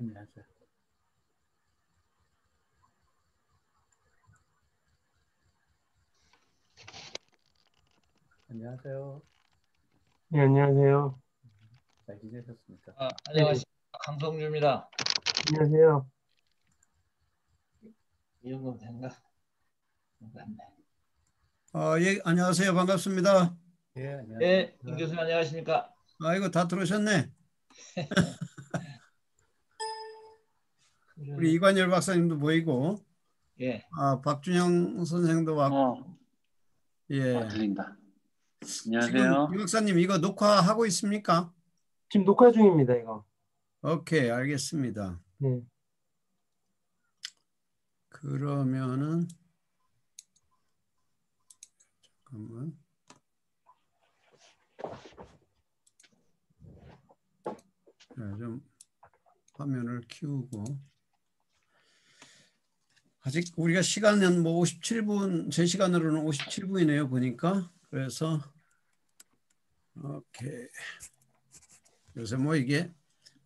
안녕하세요. 안녕하세요. 네, 안녕하세요. 잘 지내셨습니까? 네, 안녕하십니까. 강성주입니다. 안녕하세요. 이 정도면 된가? 맞네. 예, 안녕하세요. 반갑습니다. 예, 안녕하세요. 네, 김 교수님 안녕하십니까? 아이고, 다 들어오셨네. 우리 이관열 박사님도 보이고, 예. 박준영 선생도 왔고, 예. 들린다. 지금 안녕하세요. 이 박사님 이거 녹화하고 있습니까? 지금 녹화 중입니다, 이거. 오케이, 알겠습니다. 네. 그러면은, 잠깐만. 좀 화면을 키우고. 아직 우리가 시간은 뭐 57분, 제 시간으로는 57분이네요, 보니까. 그래서, 오케이. 요새 뭐 이게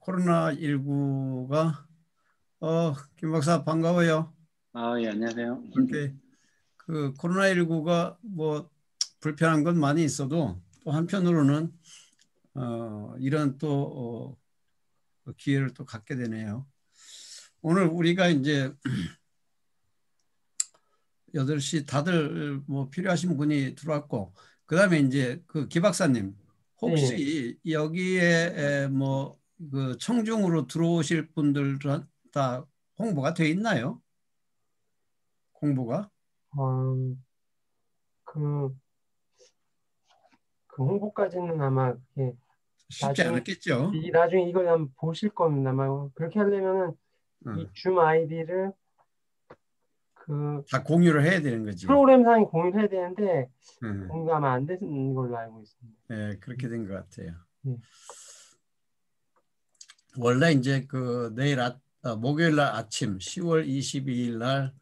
코로나19가, 김 박사 반가워요. 예, 안녕하세요. 오케이. 그 코로나19가 뭐 불편한 건 많이 있어도 또 한편으로는, 이런 또, 기회를 또 갖게 되네요. 오늘 우리가 이제 8시 다들 뭐 필요하신 분이 들어왔고, 그 다음에 이제 그 기 박사님, 혹시 여기에 뭐 그 청중으로 들어오실 분들은 다 홍보가 돼 있나요? 공보가? 그 홍보까지는 아마 쉽지 않았겠죠. 나중에 이걸 한번 보실 겁니다. 아마 그렇게 하려면은 이 줌 아이디를 다 공유를 해야 되는 거지. 프로그램상에 공유를 해야 되는데 공유가 아마 안 되는 걸로 알고 있습니다. 네, 그렇게 된 것 같아요. 네. 원래 이제 그 내일 목요일 날 아침 10월 22일 날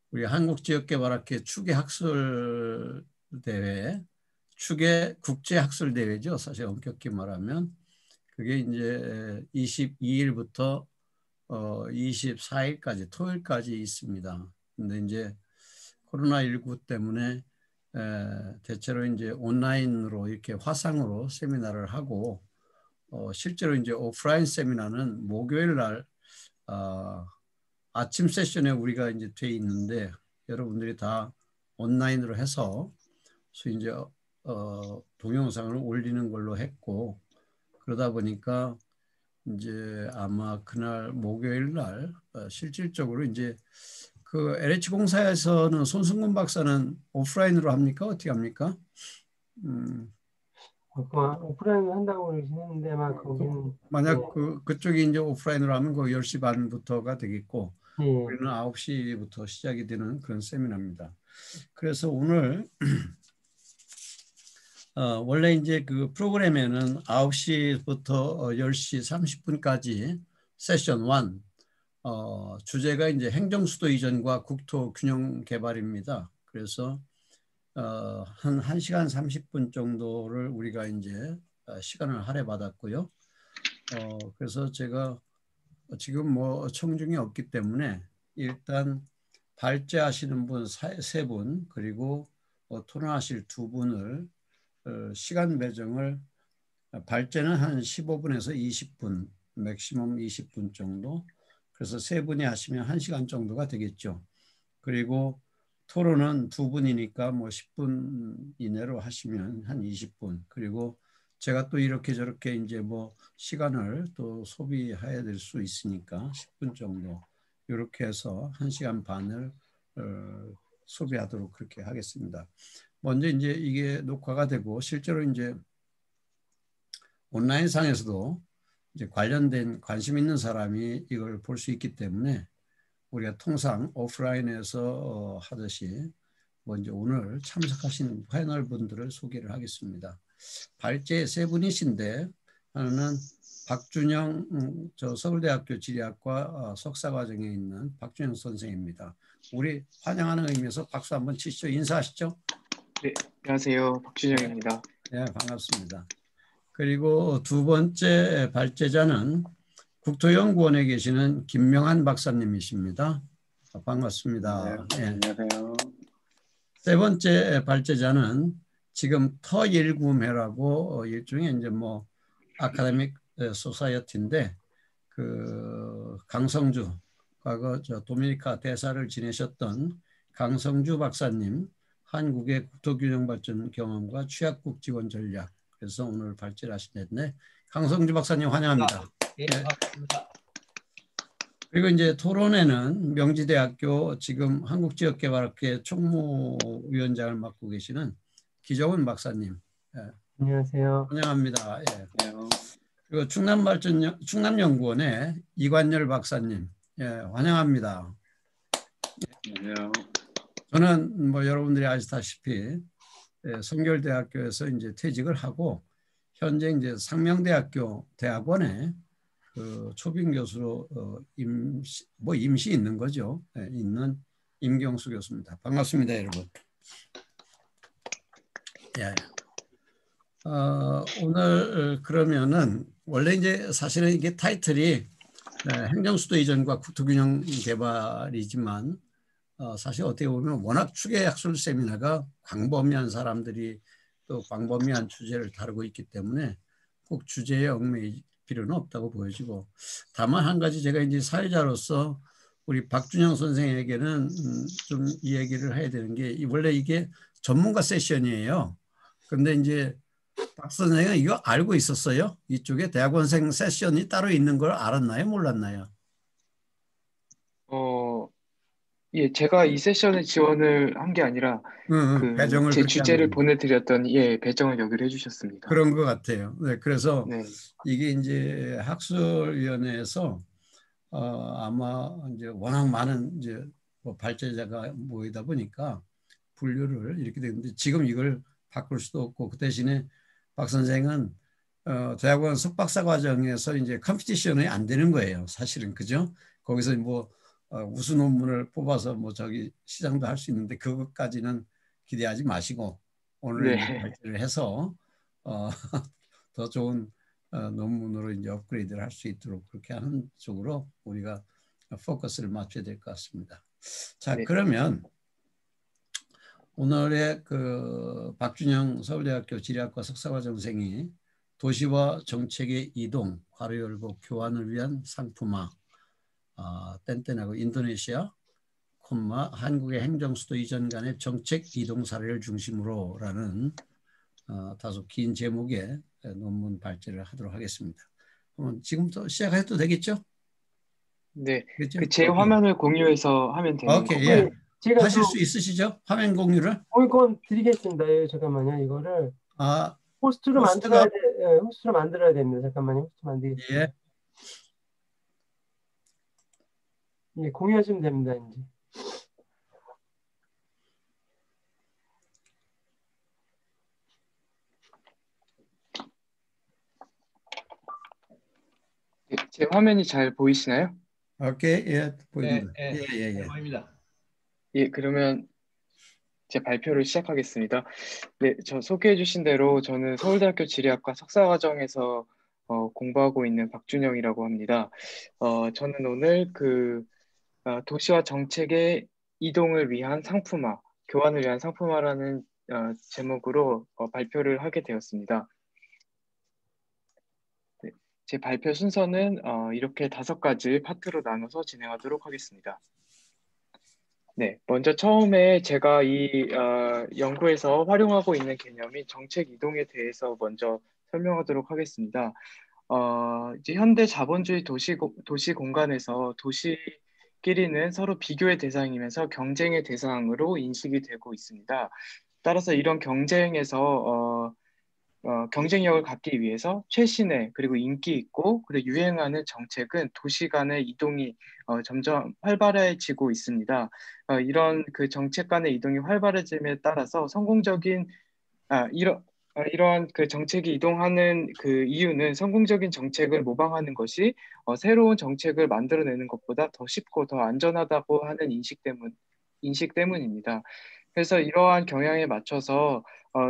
우리 한국지역개발학회 추계학술 대회, 추계 국제학술 대회죠. 사실 엄격히 말하면 그게 이제 22일부터 24일까지 토요일까지 있습니다. 근데 이제 코로나19 때문에 대체로 이제 온라인으로 이렇게 화상으로 세미나를 하고, 실제로 이제 오프라인 세미나는 목요일 날 아침 세션에 우리가 이제 돼 있는데 여러분들이 다 온라인으로 해서 이제 동영상을 올리는 걸로 했고, 그러다 보니까 이제 아마 그날 목요일 날 실질적으로 이제 그 LH 공사에서는 손승근 박사는 오프라인으로 합니까? 어떻게 합니까? 오프라인으로 한다고 그러긴 했는데 아마 거기는 만약 그쪽이 이제 오프라인으로 하면 그 10시 반부터가 되겠고, 예. 우리는 9시부터 시작이 되는 그런 세미나입니다. 그래서 오늘 원래 이제 그 프로그램에는 9시부터 10시 30분까지 세션 1, 주제가 이제 행정수도 이전과 국토 균형 개발입니다. 그래서 한 1시간 30분 정도를 우리가 이제 시간을 할애받았고요. 그래서 제가 지금 뭐 청중이 없기 때문에 일단 발제하시는 분 3분, 그리고 토론하실 2분을 시간 배정을, 발제는 한 15분에서 20분, 맥시멈 20분 정도. 그래서 3분이 하시면 1시간 정도가 되겠죠. 그리고 토론은 2분이니까 뭐 10분 이내로 하시면 한 20분. 그리고 제가 또 이렇게 저렇게 이제 뭐 시간을 또 소비해야 될 수 있으니까 10분 정도 이렇게 해서 1시간 반을 소비하도록 그렇게 하겠습니다. 먼저 이제 이게 녹화가 되고 실제로 이제 온라인상에서도 이제 관련된 관심 있는 사람이 이걸 볼 수 있기 때문에 우리가 통상 오프라인에서 하듯이 먼저 오늘 참석하신 패널 분들을 소개를 하겠습니다. 발제 3분이신데 하나는 박준영 저 서울대학교 지리학과 석사과정에 있는 박준영 선생입니다. 우리 환영하는 의미에서 박수 한번 치시죠. 인사하시죠. 네, 안녕하세요. 박준영입니다. 네, 반갑습니다. 그리고 두 번째 발제자는 국토연구원에 계시는 김명한 박사님이십니다. 반갑습니다. 네, 예. 안녕하세요. 세 번째 발제자는 지금 터19매라고 일종의 이제 뭐 아카데믹 소사이어티인데 그 강성주 과거 도미니카 대사를 지내셨던 강성주 박사님 한국의 국토균형 발전 경험과 취약국 지원 전략 그래서 오늘 발제를 하시는데 강성주 박사님 환영합니다. 예, 반갑습니다. 그리고 이제 토론회는 명지대학교 지금 한국지역개발학회 총무위원장을 맡고 계시는 기정훈 박사님. 예, 안녕하세요. 환영합니다. 예. 안녕. 그리고 충남연구원의 이관열 박사님. 예, 환영합니다. 안녕. 저는 뭐 여러분들이 아시다시피 성결대학교에서 이제 퇴직을 하고 현재 이제 상명대학교 대학원에 그 초빙 교수로 임시 있는 거죠. 네, 있는 임경수 교수입니다. 반갑습니다, 여러분. 예. 오늘 그러면은 원래 이제 사실은 이게 타이틀이 행정수도 이전과 국토균형 개발이지만 사실 어떻게 보면 워낙 추계학술 세미나가 광범위한 사람들이 또 광범위한 주제를 다루고 있기 때문에 꼭 주제에 얽매일 필요는 없다고 보여지고 다만 한 가지 제가 이제 사회자로서 우리 박준영 선생에게는 좀 이 얘기를 해야 되는 게 원래 이게 전문가 세션이에요. 근데 이제 박 선생은 이거 알고 있었어요? 이쪽에 대학원생 세션이 따로 있는 걸 알았나요? 몰랐나요? 예, 제가 이 세션에 지원을 한 게 아니라 배정을 제 그렇게 주제를 한 거예요. 보내드렸더니 예, 배정을 여기로 해주셨습니다. 그런 것 같아요. 네, 그래서 네, 이게 이제 학술위원회에서 아마 이제 워낙 많은 이제 뭐 발제자가 모이다 보니까 분류를 이렇게 되는데 지금 이걸 바꿀 수도 없고 그 대신에 박 선생은 대학원 석박사 과정에서 이제 컴피티션이 안 되는 거예요. 사실은 그죠? 거기서 뭐 우수 논문을 뽑아서 뭐 저기 시장도 할 수 있는데 그것까지는 기대하지 마시고 오늘 이제 네, 발제를 해서 더 좋은 논문으로 이제 업그레이드를 할 수 있도록 그렇게 하는 쪽으로 우리가 포커스를 맞춰야 될 것 같습니다. 자, 네, 그러면 오늘의 그 박준영 서울대학교 지리학과 석사과정생이 도시와 정책의 이동, 괄호 열고 교환을 위한 상품화, 땡땡하고 인도네시아, 콤마 한국의 행정수도 이전 간의 정책 이동 사례를 중심으로라는 다소 긴 제목의 논문 발제를 하도록 하겠습니다. 그럼 지금부터 시작해도 되겠죠? 네. 그렇죠? 제 화면을 공유해서 하면 되는 오케이, 건가요? 예. 제가 하실 수 있으시죠? 화면 공유를? 이건 드리겠습니다. 예, 잠깐만요. 이거를 호스트로 호스트가? 만들어야 돼. 예, 호스트로 만들어야 됩니다. 잠깐만요. 호스트 만들겠습니다. 예. 예, 공유하시면 됩니다. 이제. 네, 제 화면이 잘 보이시나요? 오케이, 예, 보입니다. 예, 예, 예. 보입니다. 예, 그러면 제 발표를 시작하겠습니다. 네, 저 소개해 주신 대로 저는 서울대학교 지리학과 석사과정에서 공부하고 있는 박준영이라고 합니다. 저는 오늘 도시와 정책의 이동을 위한 상품화, 교환을 위한 상품화라는 제목으로 발표를 하게 되었습니다. 네, 제 발표 순서는 이렇게 5가지 파트로 나눠서 진행하도록 하겠습니다. 네, 먼저 처음에 제가 이 연구에서 활용하고 있는 개념이 정책 이동에 대해서 먼저 설명하도록 하겠습니다. 이제 현대 자본주의 도시 공간에서 도시끼리는 서로 비교의 대상이면서 경쟁의 대상으로 인식이 되고 있습니다. 따라서 이런 경쟁에서 경쟁력을 갖기 위해서 최신의 그리고 인기 있고 그리고 유행하는 정책은 도시 간의 이동이 점점 활발해지고 있습니다. 이런 그 정책 간의 이동이 활발해짐에 따라서 이러한 그 정책이 이동하는 그 이유는 성공적인 정책을 모방하는 것이 새로운 정책을 만들어내는 것보다 더 쉽고 더 안전하다고 하는 인식 때문입니다. 그래서 이러한 경향에 맞춰서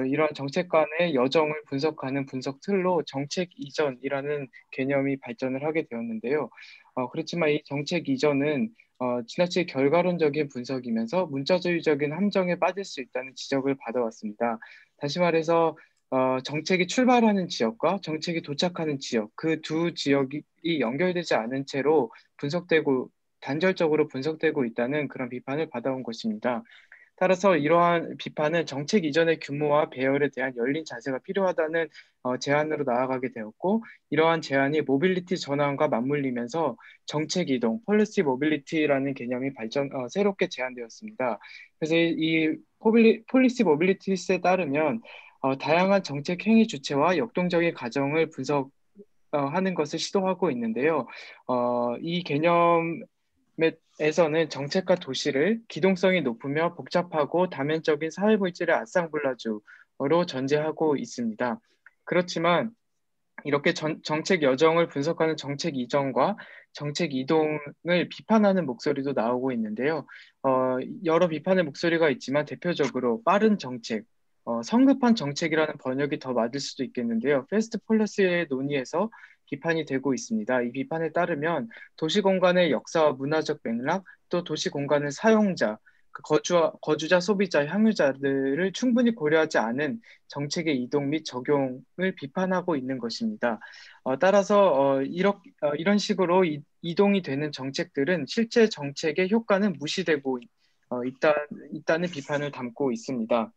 이러한 정책 간의 여정을 분석하는 분석 틀로 정책 이전이라는 개념이 발전을 하게 되었는데요. 그렇지만 이 정책 이전은 지나치게 결과론적인 분석이면서 문자주의적인 함정에 빠질 수 있다는 지적을 받아왔습니다. 다시 말해서 정책이 출발하는 지역과 정책이 도착하는 지역, 그 두 지역이 연결되지 않은 채로 분석되고 단절적으로 분석되고 있다는 그런 비판을 받아온 것입니다. 따라서 이러한 비판은 정책 이전의 규모와 배열에 대한 열린 자세가 필요하다는 제안으로 나아가게 되었고, 이러한 제안이 모빌리티 전환과 맞물리면서 정책 이동, 폴리시 모빌리티라는 개념이 새롭게 제안되었습니다. 그래서 이 폴리시 모빌리티스에 따르면 다양한 정책 행위 주체와 역동적인 과정을 분석하는 것을 시도하고 있는데요. 이 개념에서는 정책과 도시를 기동성이 높으며 복잡하고 다면적인 사회물질의 아상블라주로 전제하고 있습니다. 그렇지만 이렇게 정책 여정을 분석하는 정책 이전과 정책 이동을 비판하는 목소리도 나오고 있는데요. 여러 비판의 목소리가 있지만 대표적으로 빠른 정책, 성급한 정책이라는 번역이 더 맞을 수도 있겠는데요. 패스트 폴리시의 논의에서 비판이 되고 있습니다. 이 비판에 따르면 도시 공간의 역사와 문화적 맥락, 또 도시 공간의 사용자, 거주자, 소비자, 향유자들을 충분히 고려하지 않은 정책의 이동 및 적용을 비판하고 있는 것입니다. 따라서 이런 식으로 이동이 되는 정책들은 실제 정책의 효과는 무시되고 있다는 비판을 담고 있습니다.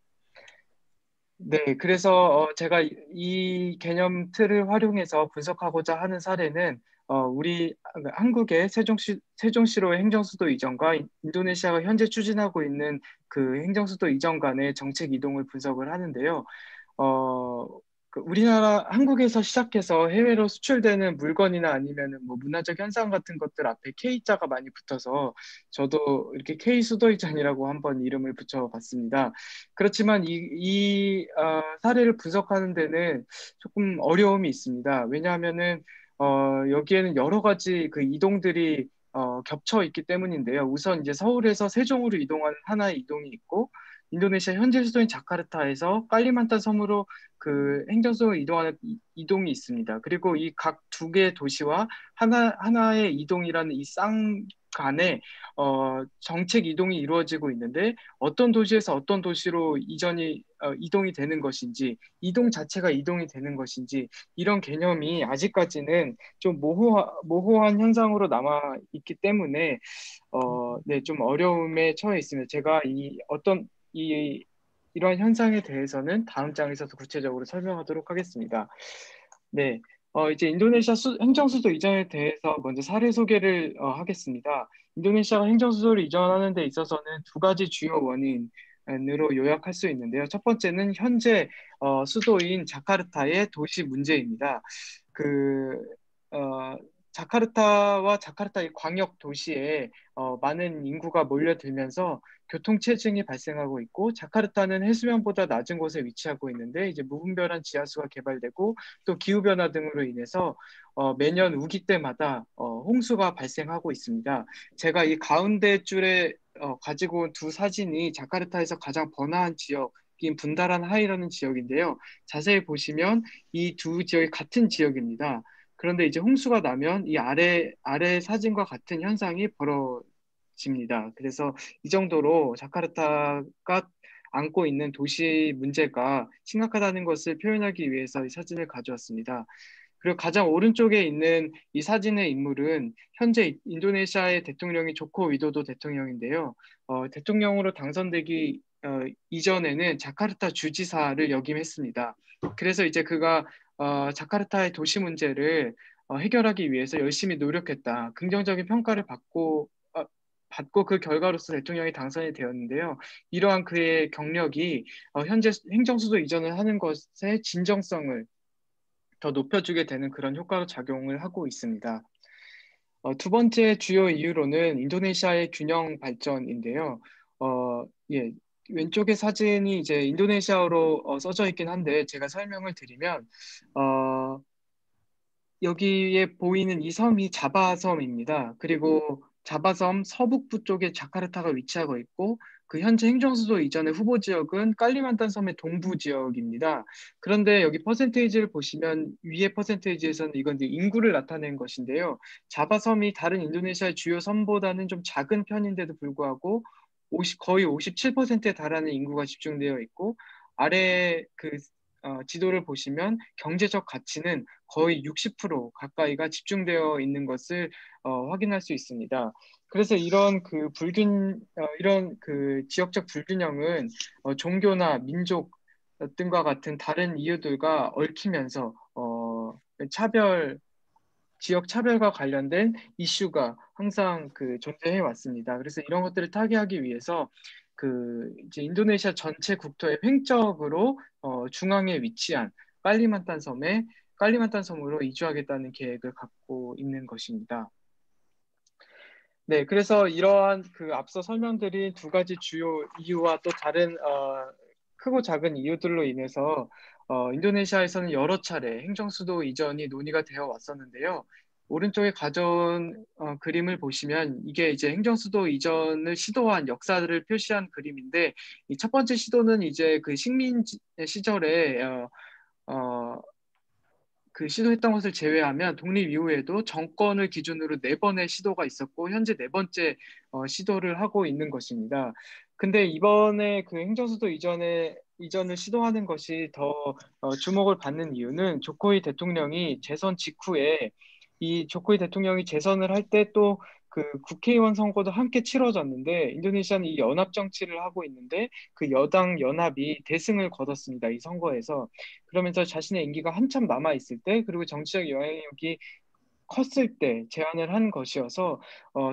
네, 그래서 제가 이 개념 틀을 활용해서 분석하고자 하는 사례는 우리 한국의 세종시로의 행정수도 이전과 인도네시아가 현재 추진하고 있는 그 행정수도 이전 간의 정책 이동을 분석을 하는데요. 우리나라 한국에서 시작해서 해외로 수출되는 물건이나 아니면은 뭐 문화적 현상 같은 것들 앞에 K자가 많이 붙어서 저도 이렇게 K 수도이전이라고 한번 이름을 붙여봤습니다. 그렇지만 이 사례를 분석하는 데는 조금 어려움이 있습니다. 왜냐하면은 여기에는 여러 가지 그 이동들이 겹쳐 있기 때문인데요. 우선 이제 서울에서 세종으로 이동하는 하나의 이동이 있고, 인도네시아 현지 수도인 자카르타에서 깔리만탄 섬으로 그 행정수도를 이동하는 이동이 있습니다. 그리고 이 각 두 개의 도시와 하나의 이동이라는 이 쌍 간에 정책 이동이 이루어지고 있는데, 어떤 도시에서 어떤 도시로 이동이 되는 것인지, 이동 자체가 이동이 되는 것인지, 이런 개념이 아직까지는 좀 모호한 현상으로 남아 있기 때문에 네, 좀 어려움에 처해 있습니다. 제가 이러한 현상에 대해서는 다음 장에서도 구체적으로 설명하도록 하겠습니다. 네, 이제 인도네시아 행정수도 이전에 대해서 먼저 사례 소개를 하겠습니다. 인도네시아가 행정수도를 이전하는 데 있어서는 두 가지 주요 원인으로 요약할 수 있는데요. 첫 번째는 현재 수도인 자카르타의 도시 문제입니다. 자카르타와 자카르타의 광역 도시에 많은 인구가 몰려들면서 교통체증이 발생하고 있고, 자카르타는 해수면보다 낮은 곳에 위치하고 있는데 이제 무분별한 지하수가 개발되고 또 기후변화 등으로 인해서 매년 우기 때마다 홍수가 발생하고 있습니다. 제가 이 가운데 줄에 가지고 온 두 사진이 자카르타에서 가장 번화한 지역인 분다란 하이라는 지역인데요. 자세히 보시면 이 두 지역이 같은 지역입니다. 그런데 이제 홍수가 나면 이 아래 사진과 같은 현상이 벌어집니다. 그래서 이 정도로 자카르타가 안고 있는 도시 문제가 심각하다는 것을 표현하기 위해서 이 사진을 가져왔습니다. 그리고 가장 오른쪽에 있는 이 사진의 인물은 현재 인도네시아의 대통령이 조코 위도도 대통령인데요. 대통령으로 당선되기 이전에는 자카르타 주지사를 역임했습니다. 그래서 이제 그가 자카르타의 도시 문제를 해결하기 위해서 열심히 노력했다. 긍정적인 평가를 받고 그 결과로서 대통령이 당선이 되었는데요. 이러한 그의 경력이 현재 행정수도 이전을 하는 것의 진정성을 더 높여주게 되는 그런 효과로 작용을 하고 있습니다. 두 번째 주요 이유로는 인도네시아의 균형 발전인데요. 예, 왼쪽의 사진이 이제 인도네시아어로 써져 있긴 한데 제가 설명을 드리면 여기에 보이는 이 섬이 자바섬입니다. 그리고 자바섬 서북부 쪽에 자카르타가 위치하고 있고 그 현재 행정수도 이전의 후보 지역은 깔리만탄 섬의 동부 지역입니다. 그런데 여기 퍼센테이지를 보시면 위의 퍼센테이지에서는 이건 이제 인구를 나타낸 것인데요. 자바섬이 다른 인도네시아의 주요 섬보다는 좀 작은 편인데도 불구하고 거의 57%에 달하는 인구가 집중되어 있고 아래 그 지도를 보시면 경제적 가치는 거의 60% 가까이가 집중되어 있는 것을 확인할 수 있습니다. 그래서 이런 지역적 불균형은 종교나 민족 등과 같은 다른 이유들과 얽히면서 지역 차별과 관련된 이슈가 항상 존재해 왔습니다. 그래서 이런 것들을 타개하기 위해서 이제 인도네시아 전체 국토의 횡적으로 중앙에 위치한 깔리만탄 섬으로 이주하겠다는 계획을 갖고 있는 것입니다. 네, 그래서 이러한 앞서 설명드린 두 가지 주요 이유와 또 다른 크고 작은 이유들로 인해서 인도네시아에서는 여러 차례 행정수도 이전이 논의가 되어 왔었는데요. 오른쪽에 가져온 그림을 보시면 이게 이제 행정수도 이전을 시도한 역사를 표시한 그림인데 이 첫 번째 시도는 이제 그 식민 시절에 시도했던 것을 제외하면 독립 이후에도 정권을 기준으로 4번의 시도가 있었고 현재 4번째 시도를 하고 있는 것입니다. 근데 이번에 행정수도 이전을 시도하는 것이 더 주목을 받는 이유는 조코이 대통령이 재선 직후에 이 조코이 대통령이 재선을 할 때 또 국회의원 선거도 함께 치러졌는데 인도네시아는 이 연합 정치를 하고 있는데 그 여당 연합이 대승을 거뒀습니다. 이 선거에서. 그러면서 자신의 임기가 한참 남아 있을 때 그리고 정치적 영향력이 컸을 때 제안을 한 것이어서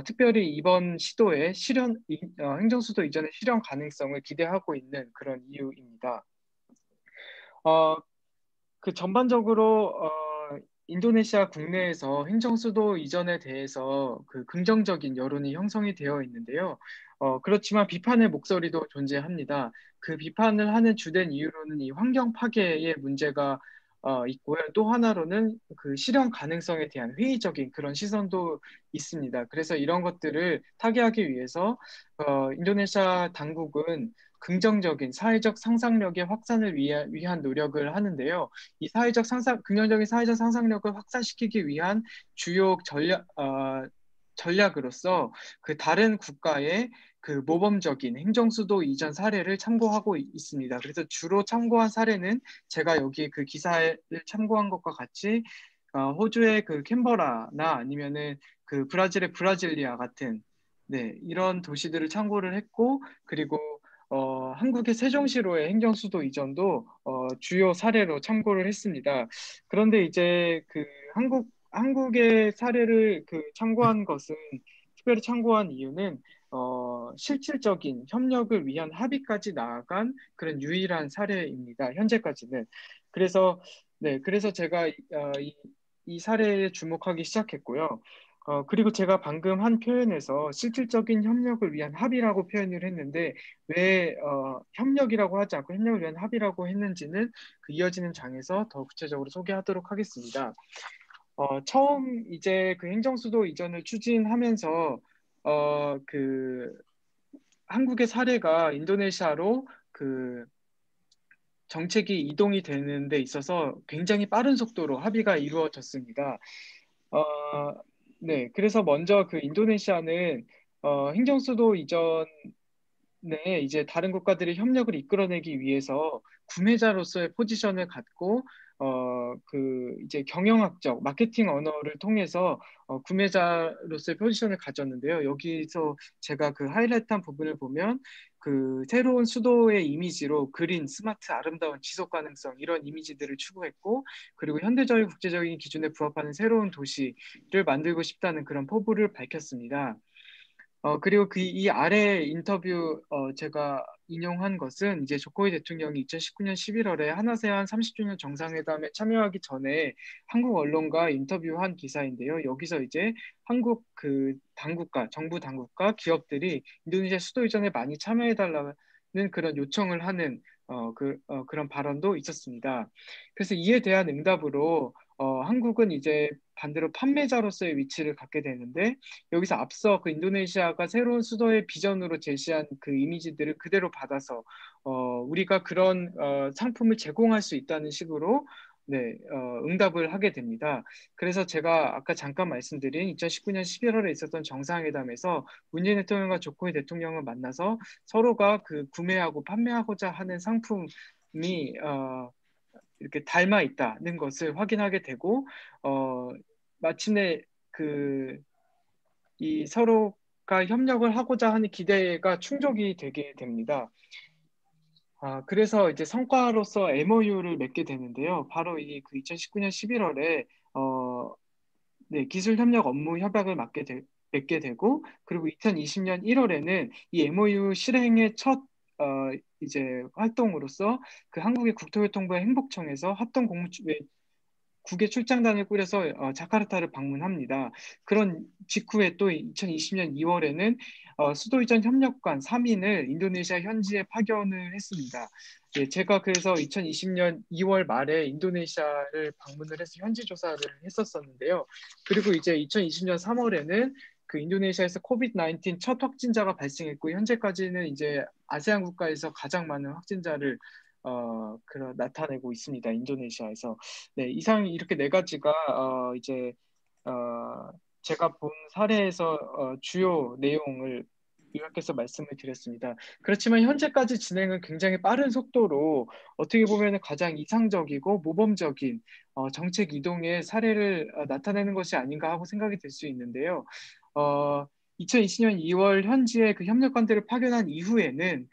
특별히 이번 시도의 행정수도 이전의 실현 가능성을 기대하고 있는 그런 이유입니다. 전반적으로 인도네시아 국내에서 행정수도 이전에 대해서 긍정적인 여론이 형성이 되어 있는데요. 그렇지만 비판의 목소리도 존재합니다. 그 비판을 하는 주된 이유로는 이 환경 파괴의 문제가 있고요. 또 하나로는 실현 가능성에 대한 회의적인 그런 시선도 있습니다. 그래서 이런 것들을 타개하기 위해서 인도네시아 당국은 긍정적인 사회적 상상력의 확산을 위한 노력을 하는데요. 이 긍정적인 사회적 상상력을 확산시키기 위한 주요 전략으로서 다른 국가의 모범적인 행정수도 이전 사례를 참고하고 있습니다. 그래서 주로 참고한 사례는 제가 여기 기사를 참고한 것과 같이 호주의 캔버라나 아니면은 브라질의 브라질리아 같은 이런 도시들을 참고를 했고 그리고 한국의 세종시로의 행정수도 이전도 주요 사례로 참고를 했습니다. 그런데 이제 한국의 사례를 특별히 참고한 이유는 실질적인 협력을 위한 합의까지 나아간 그런 유일한 사례입니다. 현재까지는. 그래서 제가 이 사례에 주목하기 시작했고요. 그리고 제가 방금 한 표현에서 실질적인 협력을 위한 합의라고 표현을 했는데 왜 협력이라고 하지 않고 협력을 위한 합의라고 했는지는 이어지는 장에서 더 구체적으로 소개하도록 하겠습니다. 처음 이제 행정수도 이전을 추진하면서 한국의 사례가 인도네시아로 정책이 이동이 되는 데 있어서 굉장히 빠른 속도로 합의가 이루어졌습니다. 그래서 먼저 인도네시아는 행정수도 이전에 이제 다른 국가들의 협력을 이끌어내기 위해서 구매자로서의 포지션을 갖고 이제 경영학적 마케팅 언어를 통해서 구매자로서의 포지션을 가졌는데요. 여기서 제가 하이라이트한 부분을 보면 새로운 수도의 이미지로 그린, 스마트, 아름다운, 지속 가능성 이런 이미지들을 추구했고 그리고 현대적인 국제적인 기준에 부합하는 새로운 도시를 만들고 싶다는 그런 포부를 밝혔습니다. 그리고 이 아래 인터뷰 제가 인용한 것은 이제 조코이 대통령이 2019년 11월에 한아세안 30주년 정상회담에 참여하기 전에 한국 언론과 인터뷰한 기사인데요. 여기서 이제 한국 정부 당국과 기업들이 인도네시아 수도 이전에 많이 참여해달라는 그런 요청을 하는 그런 발언도 있었습니다. 그래서 이에 대한 응답으로 한국은 이제 반대로 판매자로서의 위치를 갖게 되는데 여기서 앞서 그 인도네시아가 새로운 수도의 비전으로 제시한 그 이미지들을 그대로 받아서 우리가 그런 상품을 제공할 수 있다는 식으로 네, 응답을 하게 됩니다. 그래서 제가 아까 잠깐 말씀드린 2019년 11월에 있었던 정상회담에서 문재인 대통령과 조코이 대통령을 만나서 서로가 그 구매하고 판매하고자 하는 상품이 이렇게 닮아 있다는 것을 확인하게 되고 마침내 이 서로가 협력을 하고자 하는 기대가 충족이 되게 됩니다. 그래서 이제 성과로서 MOU를 맺게 되는데요. 바로 이 그 2019년 11월에 네, 기술 협력 업무 협약을 맺게 되고 그리고 2020년 1월에는 이 MOU 실행의 첫 이제 활동으로서 그 한국의 국토교통부의 행복청에서 합동 국외 출장단을 꾸려서 자카르타를 방문합니다. 그런 직후에 또 2020년 2월에는 수도 이전 협력관 3인을 인도네시아 현지에 파견을 했습니다. 예, 제가 그래서 2020년 2월 말에 인도네시아를 방문을 해서 현지 조사를 했었었는데요. 그리고 이제 2020년 3월에는 그 인도네시아에서 코비드-19 첫 확진자가 발생했고 현재까지는 이제 아세안 국가에서 가장 많은 확진자를 나타내고 있습니다. 인도네시아에서. 네, 이상 이렇게 네 가지가 이제 제가 본 사례에서 주요 내용을 요약해서 말씀을 드렸습니다. 그렇지만 현재까지 진행은 굉장히 빠른 속도로 어떻게 보면 가장 이상적이고 모범적인 정책 이동의 사례를 나타내는 것이 아닌가 하고 생각이 들 수 있는데요. 2020년 2월 현지에 그 협력관들을 파견한 이후에는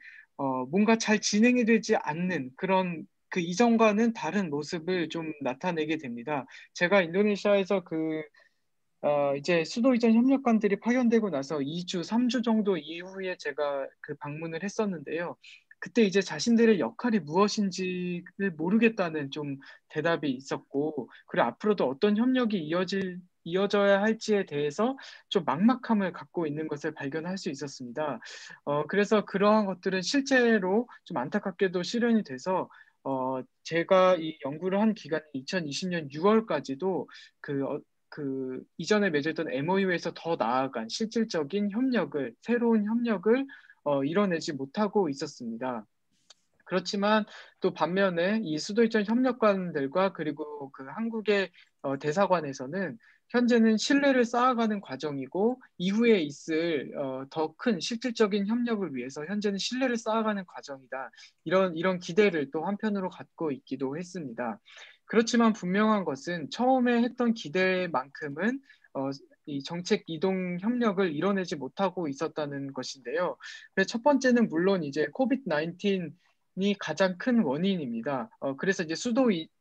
뭔가 잘 진행이 되지 않는 그런 그 이전과는 다른 모습을 좀 나타내게 됩니다. 제가 인도네시아에서 이제 수도 이전 협력관들이 파견되고 나서 2주, 3주 정도 이후에 제가 그 방문을 했었는데요. 그때 이제 자신들의 역할이 무엇인지를 모르겠다는 좀 대답이 있었고, 그리고 앞으로도 어떤 협력이 이어져야 할지에 대해서 좀 막막함을 갖고 있는 것을 발견할 수 있었습니다. 그래서 그러한 것들은 실제로 좀 안타깝게도 실현이 돼서 제가 이 연구를 한 기간이 2020년 6월까지도 그 이전에 맺었던 MOU에서 더 나아간 실질적인 새로운 협력을 이뤄내지 못하고 있었습니다. 그렇지만 또 반면에 이 수도이전 협력관들과 그리고 그 한국의 대사관에서는 현재는 신뢰를 쌓아가는 과정이고 이후에 있을 더 큰 실질적인 협력을 위해서 현재는 신뢰를 쌓아가는 과정이다. 이런 기대를 또 한편으로 갖고 있기도 했습니다. 그렇지만 분명한 것은 처음에 했던 기대만큼은 이 정책 이동 협력을 이뤄내지 못하고 있었다는 것인데요. 그래서 첫 번째는 물론 이제 코비드-19이 가장 큰 원인입니다. 그래서 이제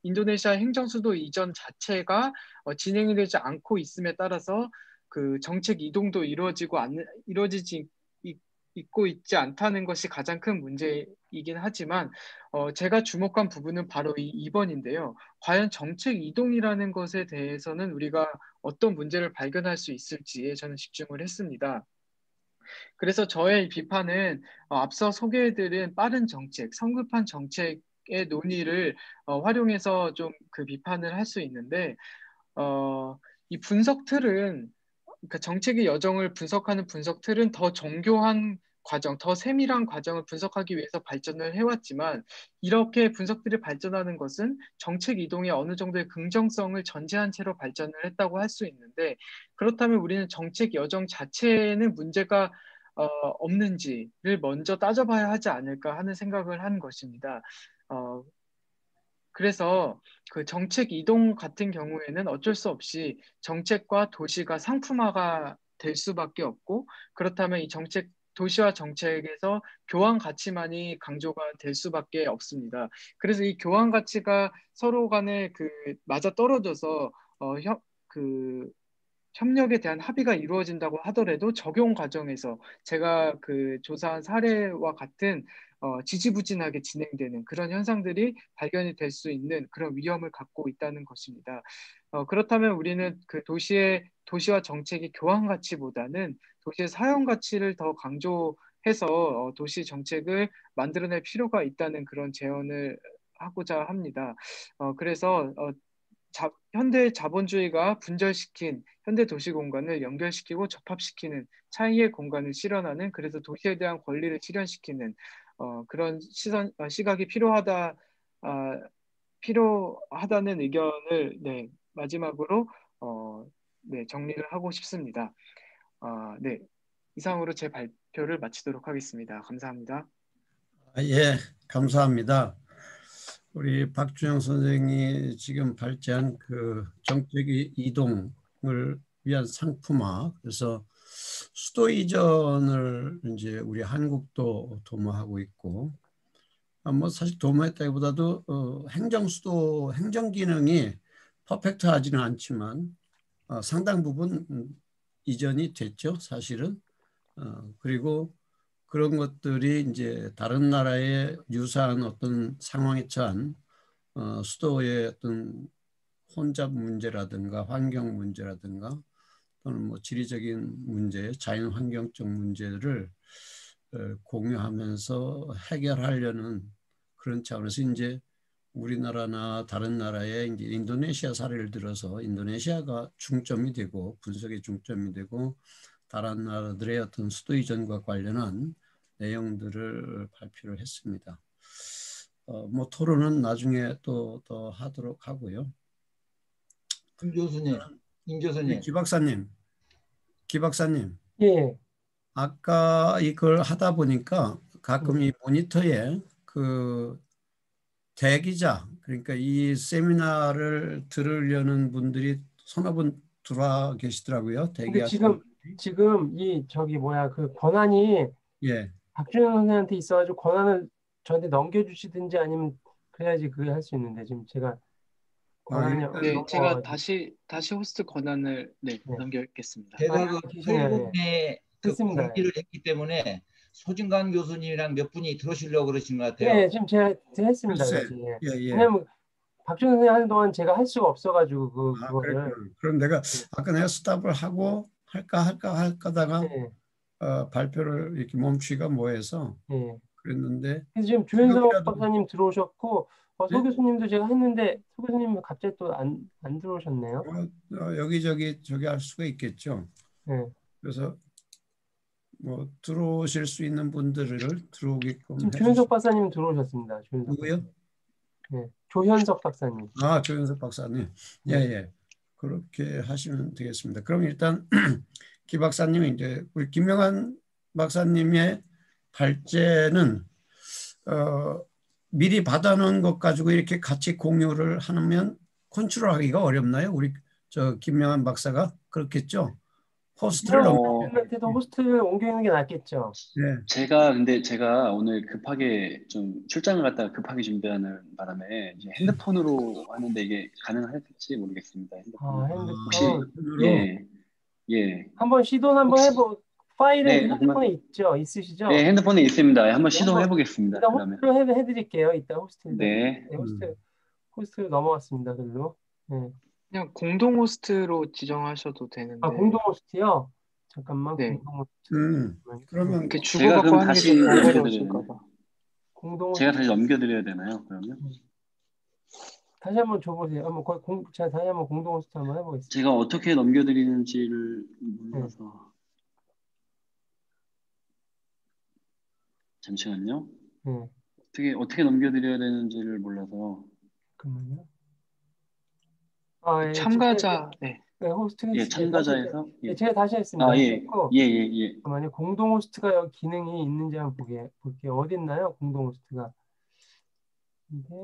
인도네시아 행정수도 이전 자체가 진행이 되지 않고 있음에 따라서 그 정책 이동도 이루어지지 있고 있지 않다는 것이 가장 큰 문제이긴 하지만 제가 주목한 부분은 바로 이 2번인데요. 과연 정책 이동이라는 것에 대해서는 우리가 어떤 문제를 발견할 수 있을지에 저는 집중을 했습니다. 그래서 저의 비판은 앞서 소개해드린 빠른 정책, 성급한 정책의 논의를 활용해서 좀 그 비판을 할 수 있는데 이 분석 틀은 그러니까 정책의 여정을 분석하는 분석 틀은 더 정교한 과정, 더 세밀한 과정을 분석하기 위해서 발전을 해왔지만 이렇게 분석들이 발전하는 것은 정책 이동에 어느 정도의 긍정성을 전제한 채로 발전을 했다고 할 수 있는데 그렇다면 우리는 정책 여정 자체에는 문제가 없는지를 먼저 따져봐야 하지 않을까 하는 생각을 한 것입니다. 그래서 그 정책 이동 같은 경우에는 어쩔 수 없이 정책과 도시가 상품화가 될 수밖에 없고 그렇다면 이 도시와 정책에서 교환 가치만이 강조가 될 수밖에 없습니다. 그래서 이 교환 가치가 서로 간에 맞아 떨어져서 협력에 대한 합의가 이루어진다고 하더라도 적용 과정에서 제가 조사한 사례와 같은 지지부진하게 진행되는 그런 현상들이 발견이 될 수 있는 그런 위험을 갖고 있다는 것입니다. 그렇다면 우리는 도시와 정책의 교환 가치보다는 도시의 사용 가치를 더 강조해서 도시 정책을 만들어낼 필요가 있다는 그런 제언을 하고자 합니다. 그래서 현대 자본주의가 분절시킨 현대 도시 공간을 연결시키고 접합시키는 차이의 공간을 실현하는, 그래서 도시에 대한 권리를 실현시키는 그런 시각이 필요하다는 의견을, 네, 마지막으로 네, 정리를 하고 싶습니다. 네, 이상으로 제 발표를 마치도록 하겠습니다. 감사합니다. 예, 감사합니다. 우리 박준영 선생이 지금 발제한 그 정책 이동을 위한 상품화, 그래서 수도 이전을 이제 우리 한국도 도모하고 있고, 뭐 사실 도모했다기보다도 행정수도 행정 기능이 퍼펙트하지는 않지만 상당 부분 이전이 됐죠, 사실은. 그리고 그런 것들이 이제 다른 나라의 유사한 어떤 상황에 처한 수도의 어떤 혼잡 문제라든가 환경 문제라든가 또는 뭐 지리적인 문제, 자연 환경적 문제를 공유하면서 해결하려는 그런 차원에서 이제 우리나라나 다른 나라의 이제 인도네시아 사례를 들어서 인도네시아가 중점이 되고 분석의 중점이 되고 다른 나라들의 어떤 수도 이전과 관련한 내용들을 발표를 했습니다. 뭐 토론은 나중에 또 하도록 하고요. 김 교수님, 기 박사님, 예, 아까 이걸 하다 보니까 가끔 이 모니터에 그 대기자, 그러니까 이 세미나를 들으려는 분들이 서너 분 들어와 계시더라고요. 근데 대기하시는. 지금 그 권한이 예. 박준영 선생한테 있어가지고 권한을 저한테 넘겨주시든지 아니면 그래야지 그게 할 수 있는데 지금 제가 권한이 네, 제가 넘어가가지고. 다시 호스트 권한을, 네, 네. 넘기겠습니다. 제가 그 계시네요. 설문에 그 했습니다. 공지를 했기 때문에 소진관 교수님이랑 몇 분이 들어오시려고 그러신 것 같아요. 네, 지금 제가 했습니다. 글쎄, 그지. 예. 왜냐면 박준영 선생 하는 동안 제가 할 수가 없어가지고 그거를. 그랬구나. 그럼 내가 아까 내가 스탑을 하고 할까 하다가 네, 발표를 이렇게 멈추기가 뭐해서 네. 그랬는데 그래서 지금 조현석 지금이라도- 박사님 들어오셨고 서 네? 교수님도 제가 했는데 서 교수님 갑자기 또 안 들어오셨네요. 여기저기 저기 할 수가 있겠죠. 네. 그래서 뭐 들어오실 수 있는 분들을 들어오게끔 지금 해주시고. 조현석 박사님 들어오셨습니다. 누구요? 네, 조현석 박사님. 조현석 박사님. 네. 예. 그렇게 하시면 되겠습니다. 그럼 일단 기 박사님이 이제 우리 김명환 박사님의 발제는 미리 받아놓은 것 가지고 이렇게 같이 공유를 하면 컨트롤하기가 어렵나요? 우리 저 김명환 박사가 그렇겠죠? 호스트를 한테도 호스트를 옮기는 게 낫겠죠. 네. 제가 오늘 급하게 좀 출장을 갔다가 급하게 준비하는 바람에 이제 핸드폰으로 하는데 이게 가능할지 모르겠습니다. 핸드폰. 혹시 핸드폰으로. 예. 한번 시도는 한번 해보. 파일은 네, 핸드폰에 있으시죠? 네, 핸드폰에 있습니다. 한번 네, 시도해 보겠습니다. 일단 그러면. 호스트로 해드릴게요. 이따 호스트. 네. 호스트 넘어갔습니다. 그리고. 네. 그냥 공동 호스트로 지정하셔도 되는데. 공동 호스트요? 잠깐만. 네. 공동 호스트. 그러면 이렇게 제가 그럼 다시 번거로우실까 봐. 제가 다시 넘겨드려야 되나요? 그러면? 다시 한번 줘보세요. 제가 다시 한번 공동 호스트 한번 해보겠습니다. 제가 어떻게 넘겨드리는지를 몰라서. 잠시만요. 어떻게 넘겨드려야 되는지를 몰라서. 잠깐만요. 참가자, 호스트. 예, 참가자에서. 예, 제가 다시 했습니다. 예. 잠깐만요. 공동 호스트가 여기 기능이 있는지 한번 볼게요. 어디 있나요? 공동 호스트가. 이게.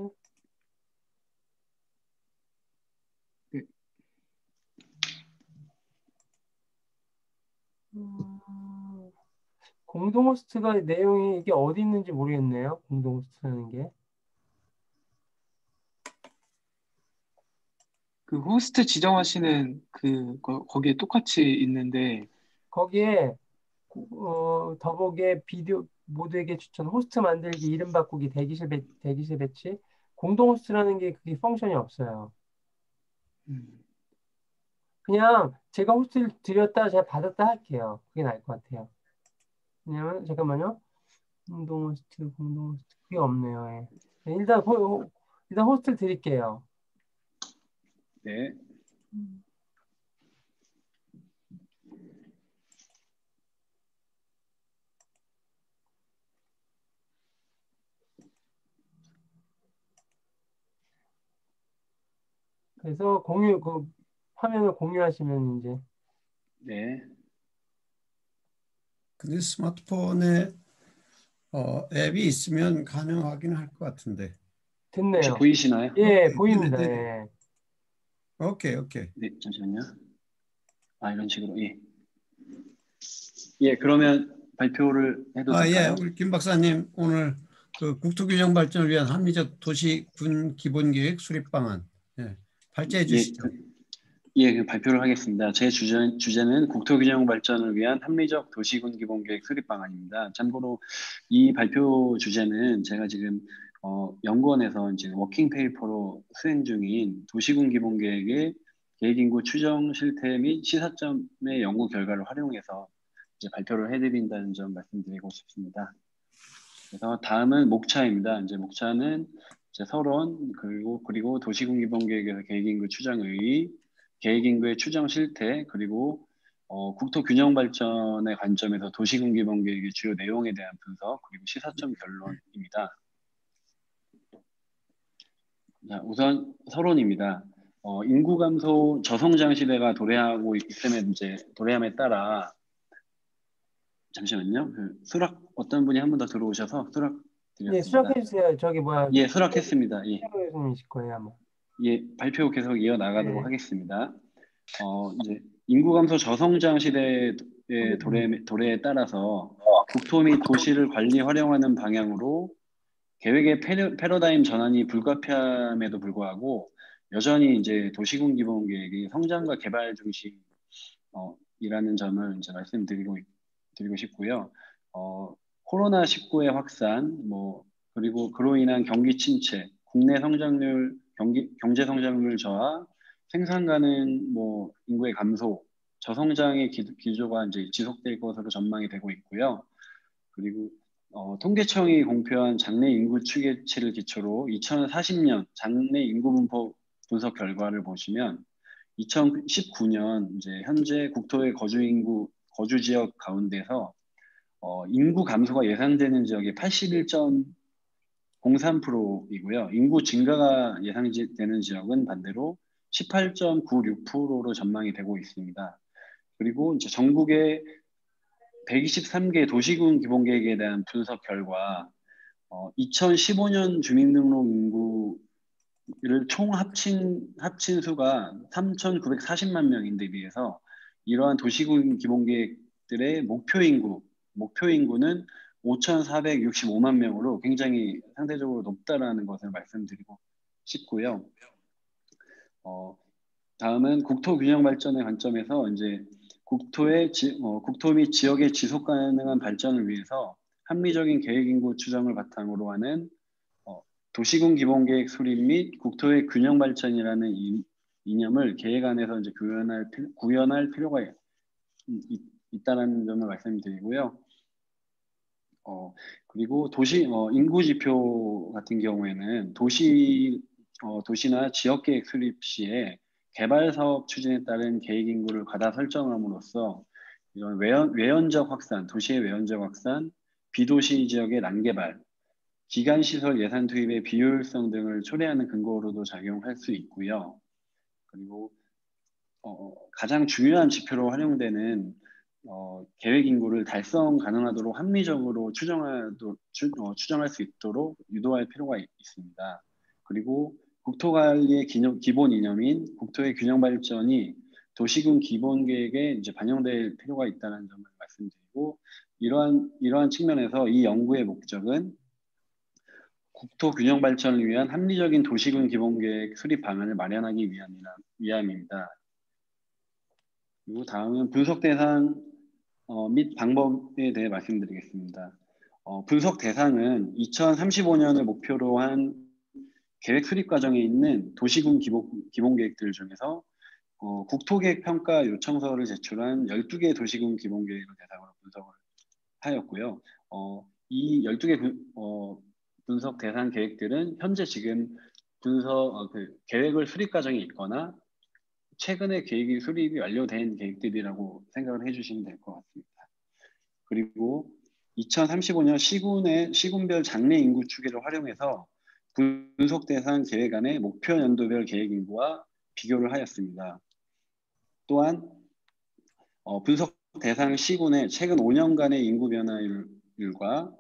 공동 호스트가 내용이 이게 어디 있는지 모르겠네요. 공동 호스트라는 게. 그 호스트 지정하시는 거기에 똑같이 있는데 거기에 더보기에 비디오 모두에게 추천, 호스트 만들기, 이름 바꾸기, 대기실 배치, 공동 호스트라는 게 그게 펑션이 없어요. 그냥 제가 호스트를 드렸다 제가 받았다 할게요. 그게 나을 것 같아요. 왜냐면 잠깐만요. 공동 호스트 그게 없네요. 예. 일단 호스트를 드릴게요. 네. 그래서 화면을 공유하시면 이제 네. 근데 스마트폰에 앱이 있으면 가능하긴 할 것 같은데. 혹시 됐네요. 보이시나요? 예, 네, 보입니다. 네, 네. 예. 오케이. 네, 잠시만요. 이런 식으로. 예. 예, 그러면 발표를 해도 예, 될까요? 우리 김 박사님 오늘 그 국토균형 발전을 위한 합리적 도시 군 기본계획 수립 방안 발제해 예, 주시죠. 그 발표를 하겠습니다. 제 주제는 국토균형 발전을 위한 합리적 도시군 기본계획 수립 방안입니다. 참고로 이 발표 주제는 제가 지금 연구원에서 이제 워킹 페이퍼로 수행 중인 도시군 기본계획의 계획인구 추정 실태 및 시사점의 연구 결과를 활용해서 이제 발표를 해드린다는 점 말씀드리고 싶습니다. 그래서 다음은 목차입니다. 이제 목차는 이제 서론 그리고 도시군 기본계획에서 계획인구 추정의 계획인구의 추정 실태 그리고 국토 균형 발전의 관점에서 도시군 기본계획의 주요 내용에 대한 분석 그리고 시사점 결론입니다. 자, 우선 서론입니다. 인구 감소 저성장 시대가 도래함에 따라 잠시만요. 수락 어떤 분이 한 분 더 들어오셔서 수락 예, 드렸습니다. 수락해 주세요. 저기 뭐야, 예, 수락했습니다. 예. 교수님이실 거예요, 아마. 예, 발표 계속 이어나가도록 네. 하겠습니다. 이제 인구 감소 저성장 시대의 도래에 따라서 국토 및 도시를 관리 활용하는 방향으로 계획의 패러다임 전환이 불가피함에도 불구하고 여전히 이제 도시군 기본 계획이 성장과 개발 중심 이라는 점을 이제 말씀드리고 싶고요. 코로나19의 확산, 그리고 그로 인한 경기 침체, 국내 성장률, 경제 성장률 저하, 생산 가능 인구의 감소, 저성장의 기조가 이제 지속될 것으로 전망이 되고 있고요. 그리고 통계청이 공표한 장래 인구 추계치를 기초로 2040년 장래 인구 분포 분석 결과를 보시면 2019년 이제 현재 국토의 거주 지역 가운데서 인구 감소가 예상되는 지역이 81.03%이고요. 인구 증가가 예상되는 지역은 반대로 18.96%로 전망이 되고 있습니다. 그리고 이제 전국의 123개 도시군 기본계획에 대한 분석 결과 2015년 주민등록 인구를 총 합친 수가 3,940만 명인데 비해서 이러한 도시군 기본계획들의 목표 인구는 5,465만 명으로 굉장히 상대적으로 높다라는 것을 말씀드리고 싶고요. 다음은 국토 균형 발전의 관점에서 이제 국토 및 지역의 지속 가능한 발전을 위해서 합리적인 계획 인구 추정을 바탕으로 하는 도시군 기본계획 수립 및 국토의 균형 발전이라는 이념을 계획 안에서 이제 구현할 필요가 있다는 점을 말씀드리고요. 그리고 인구 지표 같은 경우에는 도시나 지역계획 수립 시에 개발 사업 추진에 따른 계획 인구를 과다 설정함으로써 이런 외연적 확산, 도시의 외연적 확산, 비도시 지역의 난개발, 기간 시설 예산 투입의 비효율성 등을 초래하는 근거로도 작용할 수 있고요. 그리고 가장 중요한 지표로 활용되는 계획 인구를 달성 가능하도록 합리적으로 추정할 수 있도록 유도할 필요가 있습니다. 그리고 국토관리의 기본 이념인 국토의 균형 발전이 도시군 기본 계획에 이제 반영될 필요가 있다는 점을 말씀드리고 이러한 측면에서 이 연구의 목적은 국토 균형 발전을 위한 합리적인 도시군 기본 계획 수립 방안을 마련하기 위함입니다. 그리고 다음은 분석 대상 및 방법에 대해 말씀드리겠습니다. 분석 대상은 2035년을 목표로 한 계획 수립 과정에 있는 도시군 기본 계획들 중에서 국토계획 평가 요청서를 제출한 12개 도시군 기본 계획을 대상으로 분석을 하였고요. 이 12개 분석 대상 계획들은 현재 지금 계획을 수립 과정에 있거나 최근에 계획이 수립이 완료된 계획들이라고 생각을 해주시면 될 것 같습니다. 그리고 2035년 시군별 장래 인구 추계를 활용해서 분석 대상 계획 안의 목표 연도별 계획 인구와 비교를 하였습니다. 또한 분석 대상 시군의 최근 5년간의 인구 변화율과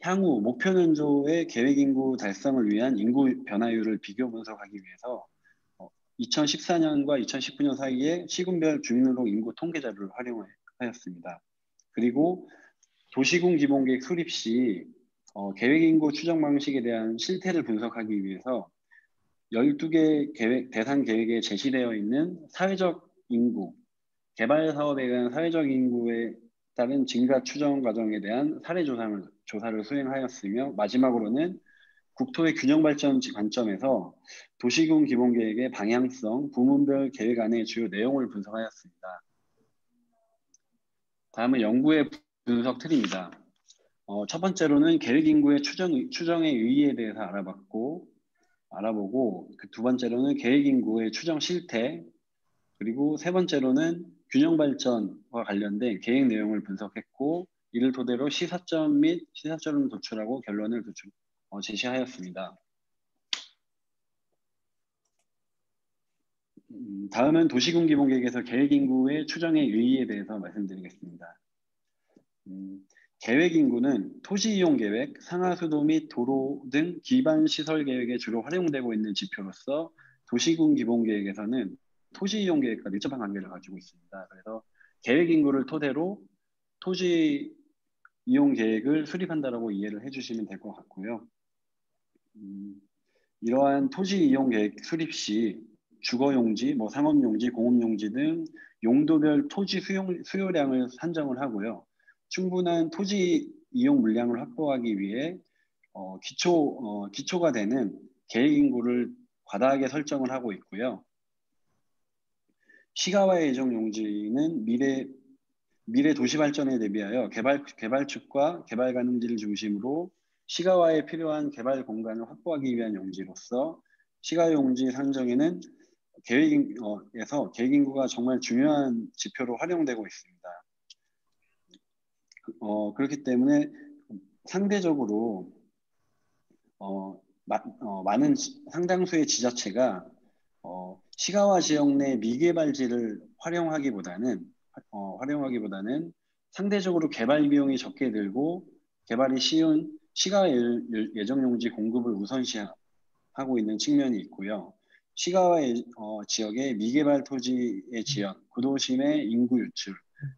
향후 목표 연도의 계획 인구 달성을 위한 인구 변화율을 비교 분석하기 위해서 2014년과 2019년 사이에 시군별 주민등록 인구 통계 자료를 활용하였습니다. 그리고 도시군 기본계획 수립 시 계획 인구 추정 방식에 대한 실태를 분석하기 위해서 12개 대상 계획에 제시되어 있는 사회적 인구, 개발 사업에 대한 사회적 인구에 따른 증가 추정 과정에 대한 사례 조사를 수행하였으며, 마지막으로는 국토의 균형 발전 관점에서 도시군 기본계획의 방향성, 부문별 계획 안의 주요 내용을 분석하였습니다. 다음은 연구의 분석 틀입니다. 첫 번째로는 계획 인구의 추정의 의의에 대해서 알아보고, 그 두 번째로는 계획 인구의 추정 실태, 그리고 세 번째로는 균형 발전과 관련된 계획 내용을 분석했고, 이를 토대로 시사점 및 시사점을 도출하고 결론을 제시하였습니다. 다음은 도시군 기본계획에서 계획 인구의 추정의 의의에 대해서 말씀드리겠습니다. 계획 인구는 토지 이용 계획, 상하수도 및 도로 등 기반 시설 계획에 주로 활용되고 있는 지표로서 도시군 기본계획에서는 토지 이용 계획과 밀접한 관계를 가지고 있습니다. 그래서 계획 인구를 토대로 토지 이용 계획을 수립한다라고 이해를 해주시면 될 것 같고요. 이러한 토지 이용 계획 수립 시 주거용지, 상업용지, 공업용지 등 용도별 토지 수요량을 산정을 하고요. 충분한 토지 이용 물량을 확보하기 위해 기초가 되는 계획 인구를 과다하게 설정을 하고 있고요. 시가와의 예정 용지는 미래 도시 발전에 대비하여 개발축과 개발 가능지를 중심으로 시가와에 필요한 개발 공간을 확보하기 위한 용지로서 시가 용지 산정에는 계획에서 계획 인구가 정말 중요한 지표로 활용되고 있습니다. 그렇기 때문에 상대적으로 많은 상당수의 지자체가 시가와 지역 내 미개발지를 활용하기보다는 상대적으로 개발 비용이 적게 들고 개발이 쉬운 시가 예정용지 공급을 우선시하고 있는 측면이 있고요. 시가와 지역의 미개발 토지의 지연, 구도심 의 인구 유출,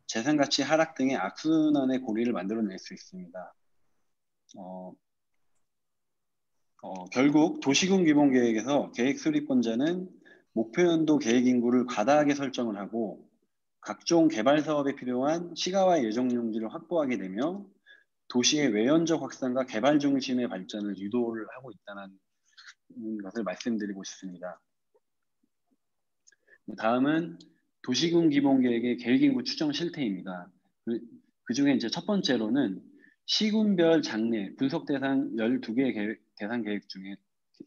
재산가치 하락 등의 악순환의 고리를 만들어낼 수 있습니다. 결국 도시군 기본계획에서 계획 수립권자는 목표연도 계획 인구를 과다하게 설정을 하고 각종 개발 사업에 필요한 시가와 예정용지를 확보하게 되며 도시의 외연적 확산과 개발 중심의 발전을 유도를 하고 있다는 것을 말씀드리고 싶습니다. 다음은 도시군 기본계획의 계획인구 추정 실태입니다. 그 중에 이제 첫 번째로는 시군별 장래 분석 대상 12개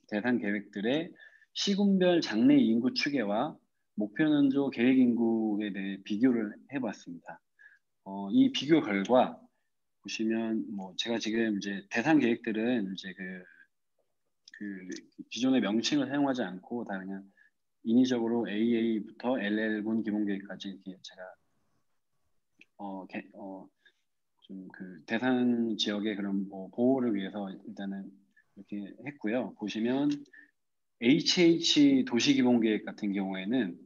대상 계획들의 시군별 장래 인구 추계와 목표 연도 계획 인구에 대해 비교를 해봤습니다. 이 비교 결과 보시면 제가 지금 이제 대상 계획들은 이제 그 기존의 명칭을 사용하지 않고 다 그냥 인위적으로 AA부터 LL군 기본계획까지 이렇게 제가 좀 그 대상 지역의 그런 보호를 위해서 일단은 이렇게 했고요. 보시면 HH 도시기본계획 같은 경우에는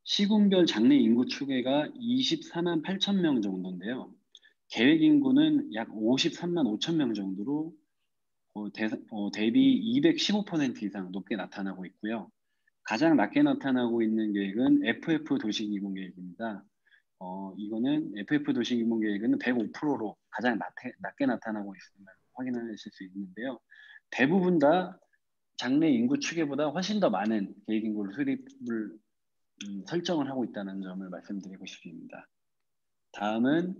시군별 장래 인구 추계가 24만 8천 명 정도인데요. 계획 인구는 약 53만 5천 명 정도로 대비 215% 이상 높게 나타나고 있고요. 가장 낮게 나타나고 있는 계획은 FF 도시기본계획입니다. 이거는 FF 도시기본계획은 105%로 가장 낮게 나타나고 있음을 확인하실 수 있는데요. 대부분 다 장래 인구 추계보다 훨씬 더 많은 계획 인구를 수립을 설정을 하고 있다는 점을 말씀드리고 싶습니다. 다음은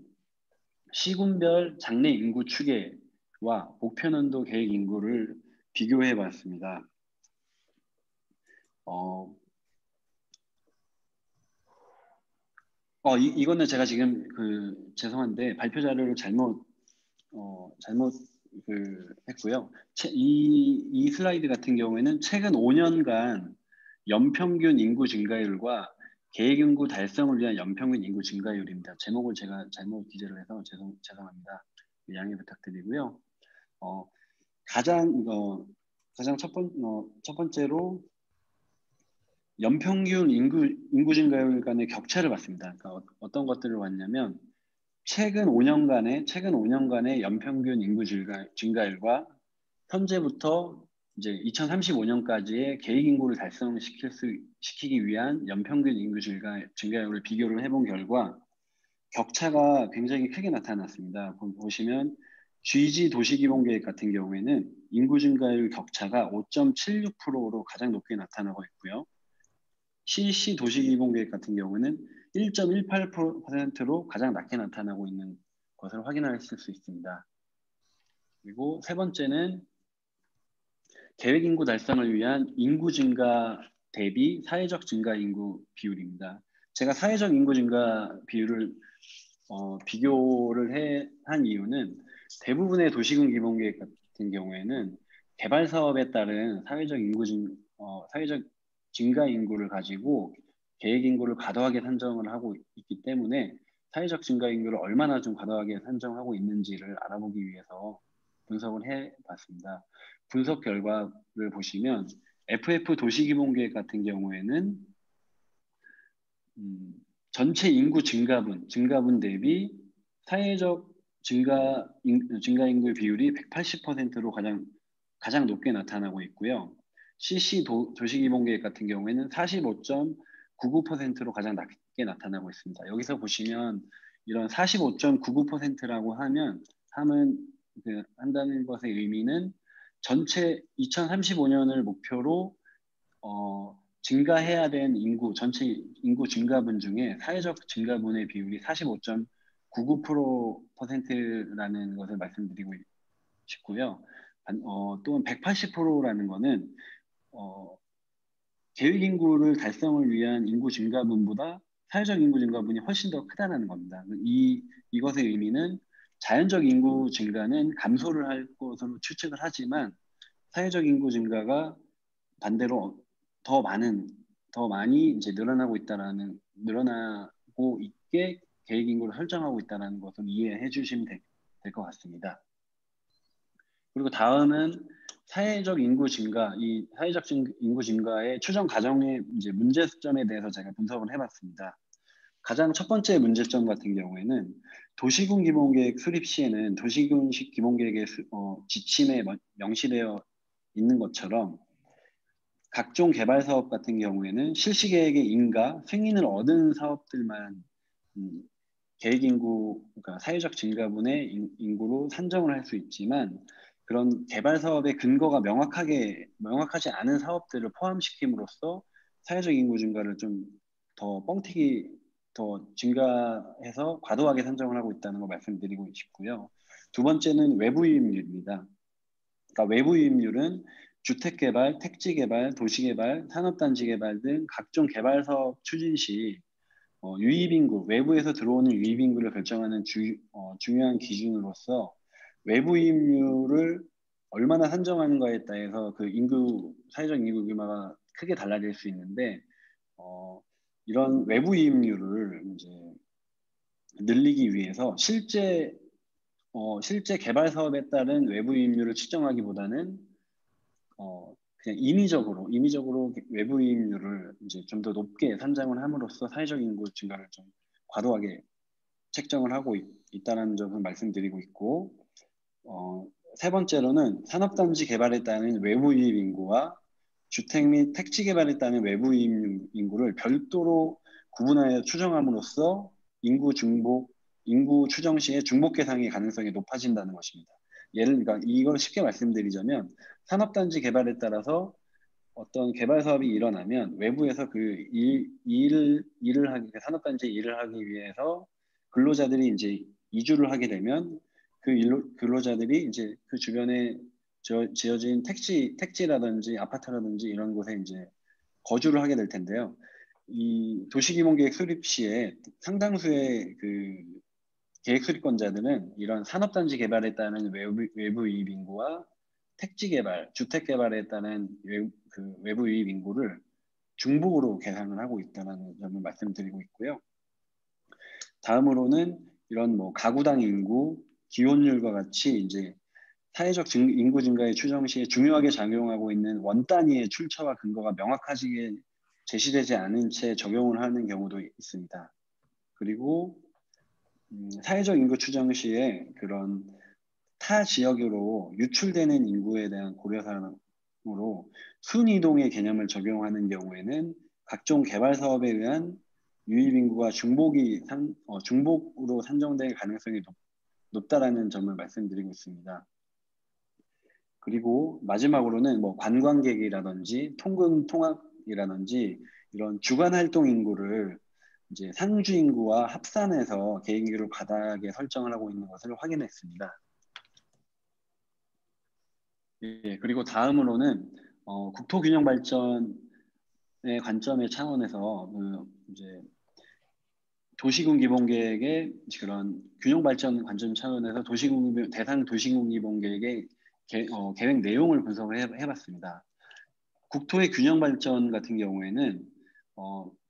시군별 장래 인구 추계와 목표 연도 계획 인구를 비교해 봤습니다. 어, 이거는 제가 지금 죄송한데 발표 자료를 잘못 했고요. 이 슬라이드 같은 경우에는 최근 5년간 연평균 인구 증가율과 계획 인구 달성을 위한 연평균 인구 증가율입니다. 제목을 제가 잘못 기재를 해서 죄송합니다. 양해 부탁드리고요. 가장 첫 번째로 연평균 인구 증가율 간의 격차를 봤습니다. 그러니까 어떤 것들을 봤냐면 최근 5년간의 연평균 인구 증가율과 현재부터 이제 2035년까지의 계획 인구를 달성시키기 위한 연평균 인구 증가율을 비교를 해본 결과 격차가 굉장히 크게 나타났습니다. 보시면 GG 도시기본계획 같은 경우에는 인구 증가율 격차가 5.76%로 가장 높게 나타나고 있고요. CC 도시기본계획 같은 경우는 1.18%로 가장 낮게 나타나고 있는 것을 확인하실 수 있습니다. 그리고 세 번째는 계획 인구 달성을 위한 인구 증가 대비 사회적 증가 인구 비율입니다. 제가 사회적 인구 증가 비율을 비교를 한 이유는 대부분의 도시군 기본계획 같은 경우에는 개발 사업에 따른 사회적 증가 인구를 가지고 계획 인구를 과도하게 산정을 하고 있기 때문에 사회적 증가 인구를 얼마나 좀 과도하게 산정하고 있는지를 알아보기 위해서 분석을 해봤습니다. 분석 결과를 보시면 FF 도시기본계획 같은 경우에는 전체 인구 증가분 대비 사회적 증가 인구의 비율이 180%로 가장 높게 나타나고 있고요. CC 도시기본계획 같은 경우에는 45.99%로 가장 낮게 나타나고 있습니다. 여기서 보시면 이런 45.99%라고 한다는 것의 의미는 전체 2035년을 목표로 증가해야 된 전체 인구 증가분 중에 사회적 증가분의 비율이 45.99%라는 것을 말씀드리고 싶고요. 또한 180%라는 것은 계획 인구를 달성을 위한 인구 증가분보다 사회적 인구 증가분이 훨씬 더 크다는 겁니다. 이것의 의미는 자연적 인구 증가는 감소를 할 것으로 추측을 하지만 사회적 인구 증가가 반대로 더 많이 이제 늘어나고 있게 계획 인구를 설정하고 있다는 것을 이해해 주시면 될 것 같습니다. 그리고 다음은 사회적 인구 증가의 추정 가정의 이제 문제점에 대해서 제가 분석을 해봤습니다. 가장 첫 번째 문제점 같은 경우에는 도시군 기본계획 수립 시에는 도시군식 기본계획의 지침에 명시되어 있는 것처럼 각종 개발 사업 같은 경우에는 실시 계획의 인가, 승인을 얻은 사업들만 계획 인구, 그러니까 사회적 증가분의 인구로 산정을 할 수 있지만 그런 개발 사업의 근거가 명확하지 않은 사업들을 포함시킴으로써 사회적 인구 증가를 좀 더 증가해서 과도하게 산정을 하고 있다는 걸 말씀드리고 싶고요. 두 번째는 외부 유입률입니다. 그러니까 외부 유입률은 주택개발, 택지개발, 도시개발, 산업단지개발 등 각종 개발 사업 추진 시 유입인구, 외부에서 들어오는 유입인구를 결정하는 중요한 기준으로서 외부 유입률을 얼마나 산정하는가에 따라서 사회적 인구 규모가 크게 달라질 수 있는데 이런 외부 유입률을 이제 늘리기 위해서 실제 개발 사업에 따른 외부 유입률을 측정하기보다는 그냥 임의적으로 외부 유입률을 이제 좀 더 높게 산정을 함으로써 사회적 인구 증가를 좀 과도하게 책정을 하고 있다는 점을 말씀드리고 있고 세 번째로는 산업단지 개발에 따른 외부 유입 인구와 주택 및 택지 개발에 따른 외부 유입 인구를 별도로 구분하여 추정함으로써 인구 추정 시에 중복 계상의 가능성이 높아진다는 것입니다. 그러니까 이걸 쉽게 말씀드리자면 산업단지 개발에 따라서 어떤 개발 사업이 일어나면 외부에서 산업단지에 일을 하기 위해서 근로자들이 이제 이주를 하게 되면 근로자들이 이제 그 주변에 지어진 택지라든지 아파트라든지 이런 곳에 이제 거주를 하게 될 텐데요. 이 도시기본계획 수립 시에 상당수의 그 계획 수립권자들은 이런 산업단지 개발에 따른 외부 유입 인구와 택지 개발, 주택 개발에 따른 외부 유입 인구를 중복으로 계산을 하고 있다는 점을 말씀드리고 있고요. 다음으로는 이런 뭐 가구당 인구, 기혼율과 같이 이제 사회적 인구 증가의 추정 시에 중요하게 작용하고 있는 원 단위의 출처와 근거가 명확하게 제시되지 않은 채 적용을 하는 경우도 있습니다. 그리고 사회적 인구 추정 시에 그런 타 지역으로 유출되는 인구에 대한 고려사항으로 순이동의 개념을 적용하는 경우에는 각종 개발 사업에 의한 유입 인구가 중복으로 산정될 가능성이 높다라는 점을 말씀드리고 있습니다. 그리고 마지막으로는 뭐 관광객이라든지 통근 통학이라든지 이런 주간 활동 인구를 이제 상주 인구와 합산해서 계획 인구를 과다하게 설정을 하고 있는 것을 확인했습니다. 예, 그리고 다음으로는 국토균형 발전의 관점의 차원에서 이제 도시군 기본계획의 그런 균형 발전 관점 차원에서 대상 도시군 기본계획의 계획 내용을 분석을 해봤습니다. 국토의 균형 발전 같은 경우에는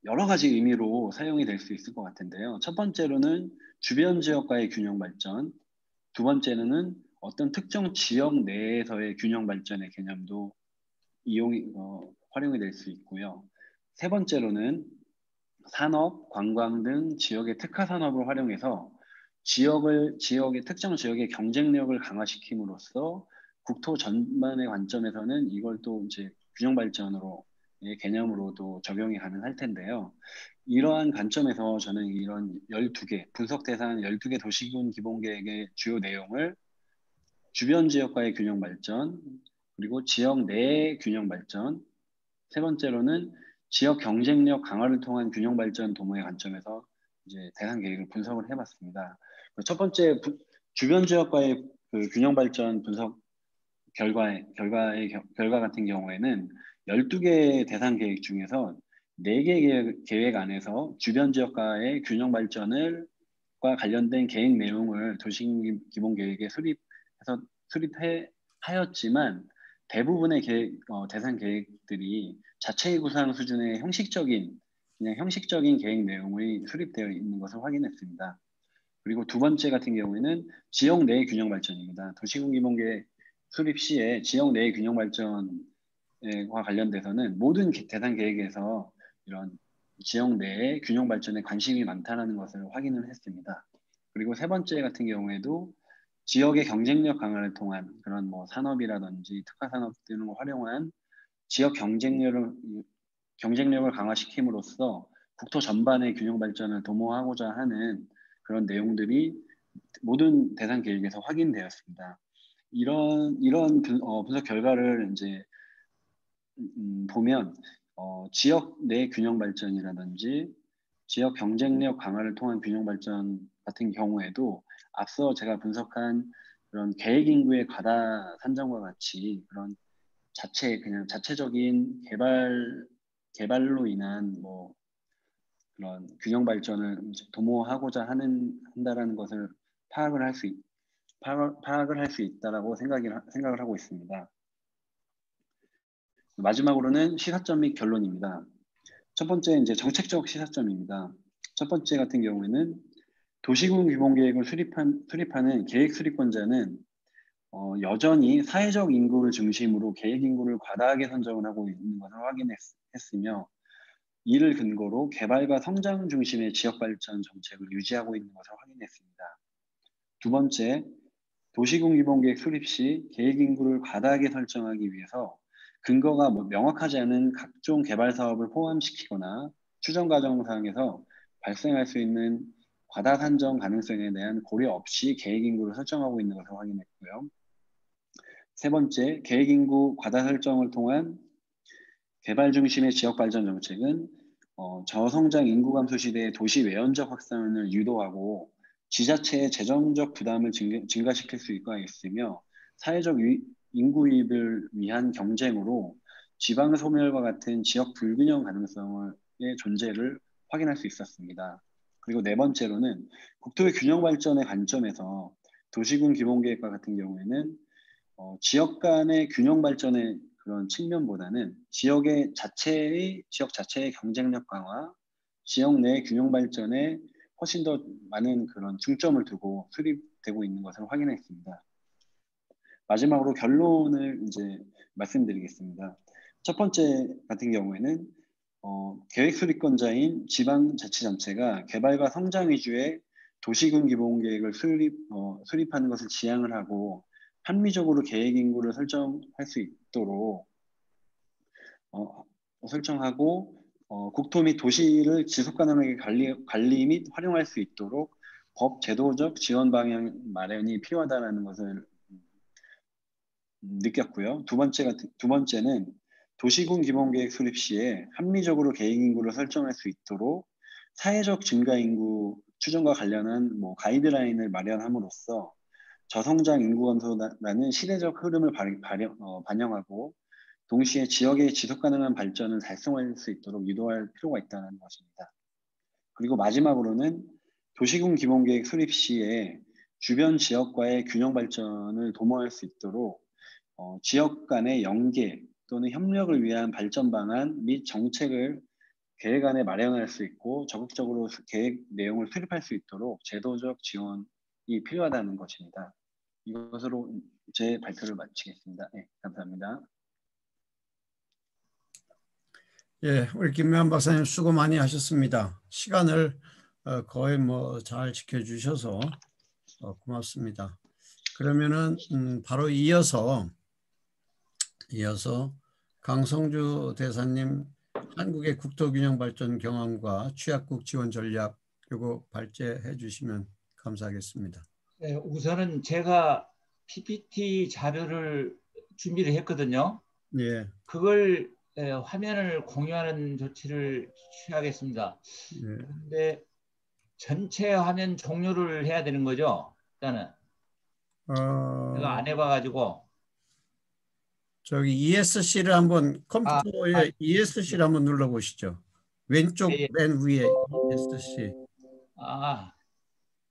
여러 가지 의미로 사용이 될 수 있을 것 같은데요. 첫 번째로는 주변 지역과의 균형 발전, 두 번째로는 어떤 특정 지역 내에서의 균형 발전의 개념도 활용이 될 수 있고요. 세 번째로는 산업, 관광 등 지역의 특화 산업을 활용해서 특정 지역의 경쟁력을 강화시킴으로써 국토 전반의 관점에서는 이걸 또 이제 균형 발전으로 개념으로도 적용이 가능할 텐데요. 이러한 관점에서 저는 이런 12개, 분석 대상 12개 도시군 기본계획의 주요 내용을 주변 지역과의 균형 발전, 그리고 지역 내의 균형 발전, 세 번째로는 지역 경쟁력 강화를 통한 균형 발전 도모의 관점에서 이제 대상 계획을 분석을 해봤습니다. 첫 번째 주변 지역과의 그 균형 발전 분석 결과 같은 경우에는 12개 대상 계획 중에서 4개 계획 안에서 주변 지역과의 균형 발전과 관련된 계획 내용을 도시기본 계획에 수립하였지만 대부분의 대상 계획들이 자체 구상 수준의 그냥 형식적인 계획 내용이 수립되어 있는 것을 확인했습니다. 그리고 두 번째 같은 경우에는 지역 내의 균형 발전입니다. 도시군 기본계획 수립 시에 지역 내의 균형 발전과 관련돼서는 모든 대상 계획에서 이런 지역 내의 균형 발전에 관심이 많다는 것을 확인을 했습니다. 그리고 세 번째 같은 경우에도 지역의 경쟁력 강화를 통한 그런 뭐 산업이라든지 특화 산업 등을 활용한 지역 경쟁력을 강화시킴으로써 국토 전반의 균형 발전을 도모하고자 하는 그런 내용들이 모든 대상 계획에서 확인되었습니다. 이런 분석 결과를 이제 보면 지역 내 균형 발전이라든지 지역 경쟁력 강화를 통한 균형 발전 같은 경우에도 앞서 제가 분석한 그런 계획 인구의 과다 산정과 같이 그런 자체적인 개발로 인한 뭐 그런 균형 발전을 도모하고자 한다라는 것을 파악을 할 수 있다라고 생각을 하고 있습니다. 마지막으로는 시사점 및 결론입니다. 첫 번째 이제 정책적 시사점입니다. 첫 번째 같은 경우에는 도시군 기본계획을 수립하는 계획 수립권자는 여전히 사회적 인구를 중심으로 계획 인구를 과다하게 선정을 하고 있는 것을 확인했으며 이를 근거로 개발과 성장 중심의 지역 발전 정책을 유지하고 있는 것을 확인했습니다. 두 번째, 도시군 기본계획 수립 시 계획 인구를 과다하게 설정하기 위해서 근거가 명확하지 않은 각종 개발 사업을 포함시키거나 추정 과정상에서 발생할 수 있는 과다 산정 가능성에 대한 고려 없이 계획 인구를 설정하고 있는 것을 확인했고요. 세 번째, 계획 인구 과다 설정을 통한 개발 중심의 지역 발전 정책은 저성장 인구 감소 시대의 도시 외연적 확산을 유도하고 지자체의 재정적 부담을 증가시킬 수가 있으며 사회적 인구 유입을 위한 경쟁으로 지방 소멸과 같은 지역 불균형 가능성의 존재를 확인할 수 있었습니다. 그리고 네 번째로는 국토의 균형 발전의 관점에서 도시군 기본계획과 같은 경우에는 지역 간의 균형 발전의 그런 측면보다는 지역 자체의 경쟁력 강화, 지역 내 균형 발전에 훨씬 더 많은 그런 중점을 두고 수립되고 있는 것을 확인했습니다. 마지막으로 결론을 이제 말씀드리겠습니다. 첫 번째 같은 경우에는 계획 수립권자인 지방자치단체가 개발과 성장 위주의 도시군 기본계획을 수립하는 것을 지향을 하고 합리적으로 계획 인구를 설정할 수 있도록 설정하고 국토 및 도시를 지속 가능하게 관리 및 활용할 수 있도록 법 제도적 지원 방향 마련이 필요하다는 것을 느꼈고요. 두 번째는 도시군 기본계획 수립 시에 합리적으로 계획 인구를 설정할 수 있도록 사회적 증가 인구 추정과 관련한 가이드라인을 마련함으로써 저성장 인구 감소라는 시대적 흐름을 반영하고 동시에 지역의 지속 가능한 발전을 달성할 수 있도록 유도할 필요가 있다는 것입니다. 그리고 마지막으로는 도시군 기본계획 수립 시에 주변 지역과의 균형 발전을 도모할 수 있도록 지역 간의 연계 또는 협력을 위한 발전 방안 및 정책을 계획 안에 마련할 수 있고 적극적으로 계획 내용을 수립할 수 있도록 제도적 지원이 필요하다는 것입니다. 이것으로 제 발표를 마치겠습니다. 네, 감사합니다. 예, 우리 김명환 박사님 수고 많이 하셨습니다. 시간을 거의 잘 지켜주셔서 고맙습니다. 그러면은 바로 이어서 강성주 대사님 한국의 국토균형 발전 경험과 취약국 지원 전략 요거 발제해 주시면 감사하겠습니다. 네, 우선은 제가 PPT 자료를 준비를 했거든요. 예. 그걸 화면을 공유하는 조치를 취하겠습니다. 예. 그런데 전체 화면 종료를 해야 되는 거죠? 일단은 제가 안 해봐가지고 저기 ESC를 한번 컴퓨터에 ESC를 한번 눌러보시죠. 왼쪽 예. 맨 위에 ESC.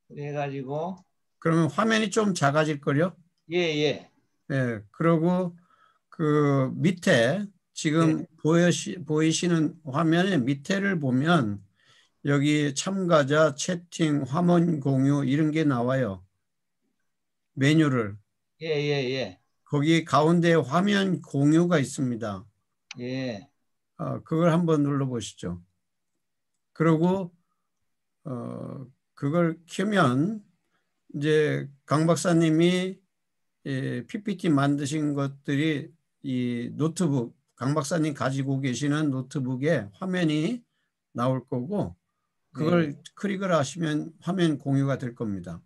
그래가지고 그러면 화면이 좀 작아질걸요? 예. 예. 그리고 그 밑에 지금 보이시는 화면의 밑에를 보면 여기 참가자, 채팅, 화면 공유 이런 게 나와요. 메뉴를. 예. 거기 가운데 화면 공유가 있습니다. 예. 그걸 한번 눌러보시죠. 그리고 그걸 켜면 이제 강 박사님이 PPT 만드신 것들이 이 노트북, 강 박사님 가지고 계시는 노트북에 화면이 나올 거고 그걸 클릭을 하시면 화면 공유가 될 겁니다.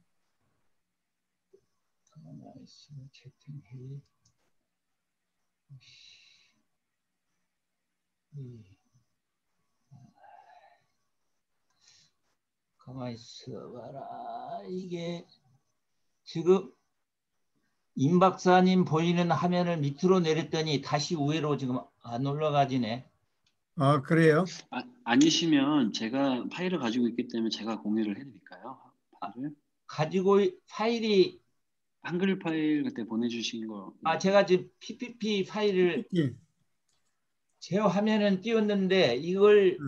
가만히 있어봐라. 이게 지금 임 박사님 보이는 화면을 밑으로 내렸더니 다시 위로 지금 안 올라가지네. 그래요? 아니시면 제가 파일을 가지고 있기 때문에 제가 공유를 해드릴까요? 가지고 파일이 한글 파일 그때 보내주신 거. 제가 지금 PPT 파일을 제 화면은 띄웠는데 이걸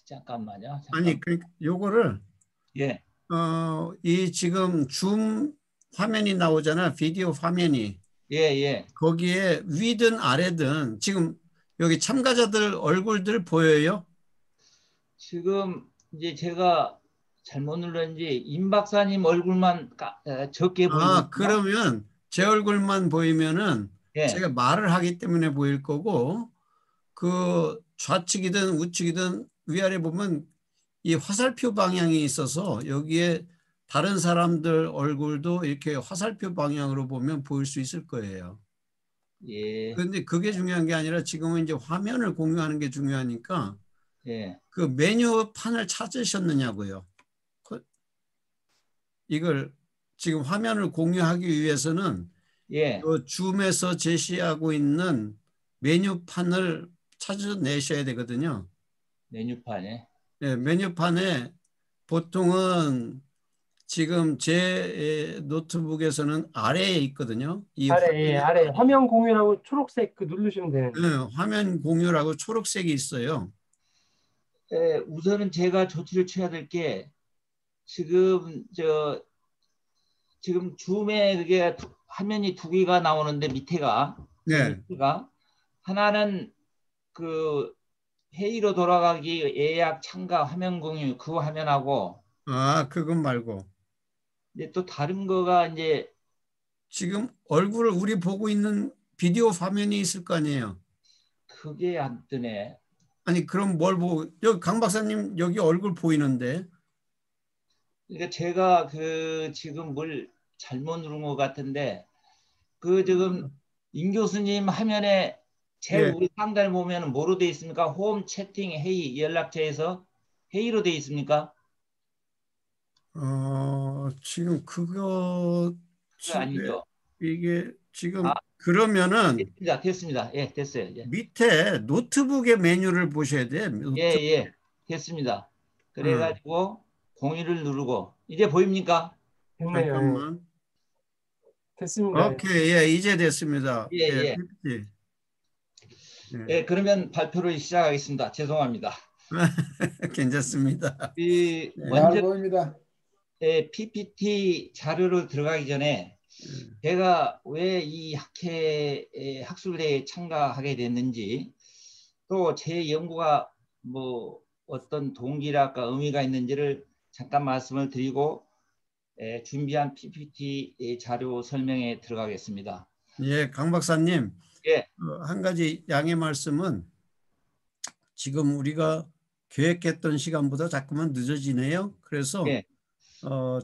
잠깐만요. 아니 그러니까 요거를 이 지금 줌 화면이 나오잖아. 비디오 화면이. 거기에 위든 아래든 지금 여기 참가자들 얼굴들 보여요? 지금 이제 제가 잘못 눌렀는지 임 박사님 얼굴만 적게 보이고. 그러면 제 얼굴만 보이면은 제가 말을 하기 때문에 보일 거고 그 좌측이든 우측이든 위아래 보면 이 화살표 방향이 있어서 여기에 다른 사람들 얼굴도 이렇게 화살표 방향으로 보면 보일 수 있을 거예요. 그런데 그게 중요한 게 아니라 지금은 이제 화면을 공유하는 게 중요하니까 그 메뉴판을 찾으셨느냐고요. 이걸 지금 화면을 공유하기 위해서는 그 줌에서 제시하고 있는 메뉴판을 찾아내셔야 되거든요. 메뉴판에. 네, 메뉴판에 보통은 지금 제 노트북에서는 아래에 있거든요. 이 아래, 예, 아래 화면 공유라고 초록색 그 누르시면 되는데. 화면 공유라고 초록색이 있어요. 우선은 제가 조치를 취해야 될 게 지금 지금 줌에 그게 화면이 두 개가 나오는데 밑에가 네. 하나는 그 회의로 돌아가기 예약 참가 화면 공유 그 화면하고 그건 말고 이제 또 다른 거가 이제 지금 얼굴을 우리 보고 있는 비디오 화면이 있을 거 아니에요. 그게 안 뜨네. 아니 그럼 뭘 보고 여기 강 박사님 여기 얼굴 보이는데. 그러니까 제가 그 지금 뭘 잘못 누른 것 같은데 그 지금 임 교수님 화면에 제일 예. 우리 상단에 보면 뭐로 돼 있습니까? 홈 채팅 회의 연락처에서 회의로 돼 있습니까? 지금 그거 그거 아니죠. 이게 지금 아, 그러면은 됐습니다. 예, 됐어요. 예. 밑에 노트북의 메뉴를 보셔야 돼. 예, 됐습니다. 응. 그래가지고 공유를 누르고 이제 보입니까? 됐네요. 예. 잠깐만. 됐습니다. 오케이, 예, 이제 됐습니다. 예, 예. PPT. 예, 그러면 발표를 시작하겠습니다. 죄송합니다. 괜찮습니다. 이 네. 먼저 잘 보입니다. PPT 자료로 들어가기 전에 제가 왜 이 학술대회에 참가하게 됐는지 또 제 연구가 뭐 어떤 동기랄까 의미가 있는지를 잠깐 말씀을 드리고 준비한 PPT 자료 설명에 들어가겠습니다. 예, 강 박사님. 예. 한 가지 양해 말씀은 지금 우리가 계획했던 시간보다 자꾸만 늦어지네요. 그래서 예.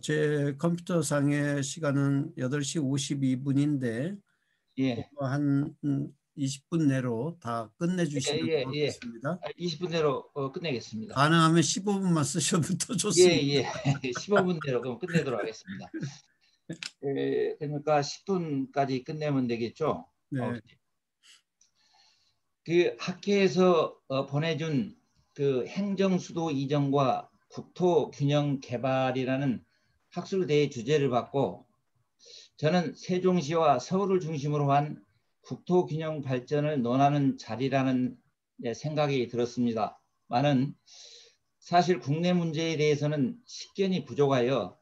제 컴퓨터상의 시간은 8시 52분인데 예. 한 20분 내로 다 끝내주시면 고맙겠습니다. 20분 내로 끝내겠습니다. 가능하면 15분만 쓰셔도 더 좋습니다. 예. 15분 내로 그럼 끝내도록 하겠습니다. 그러니까 10분까지 끝내면 되겠죠? 네. 그 학회에서 보내준 그 행정수도 이전과 국토균형 개발이라는 학술대회 주제를 받고 저는 세종시와 서울을 중심으로 한 국토균형 발전을 논하는 자리라는 생각이 들었습니다. 많은 사실 국내 문제에 대해서는 식견이 부족하여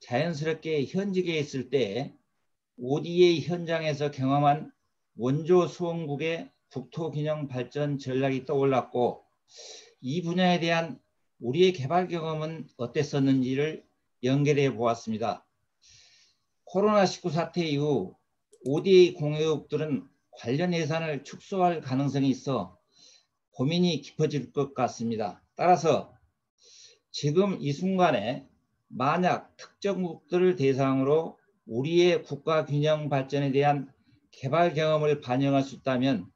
자연스럽게 현직에 있을 때 ODA 현장에서 경험한 원조 수원국의 국토균형 발전 전략이 떠올랐고 이 분야에 대한 우리의 개발 경험은 어땠었는지를 연결해 보았습니다. 코로나19 사태 이후 ODA 공유국들은 관련 예산을 축소할 가능성이 있어 고민이 깊어질 것 같습니다. 따라서 지금 이 순간에 만약 특정국들을 대상으로 우리의 국가균형 발전에 대한 개발 경험을 반영할 수 있다면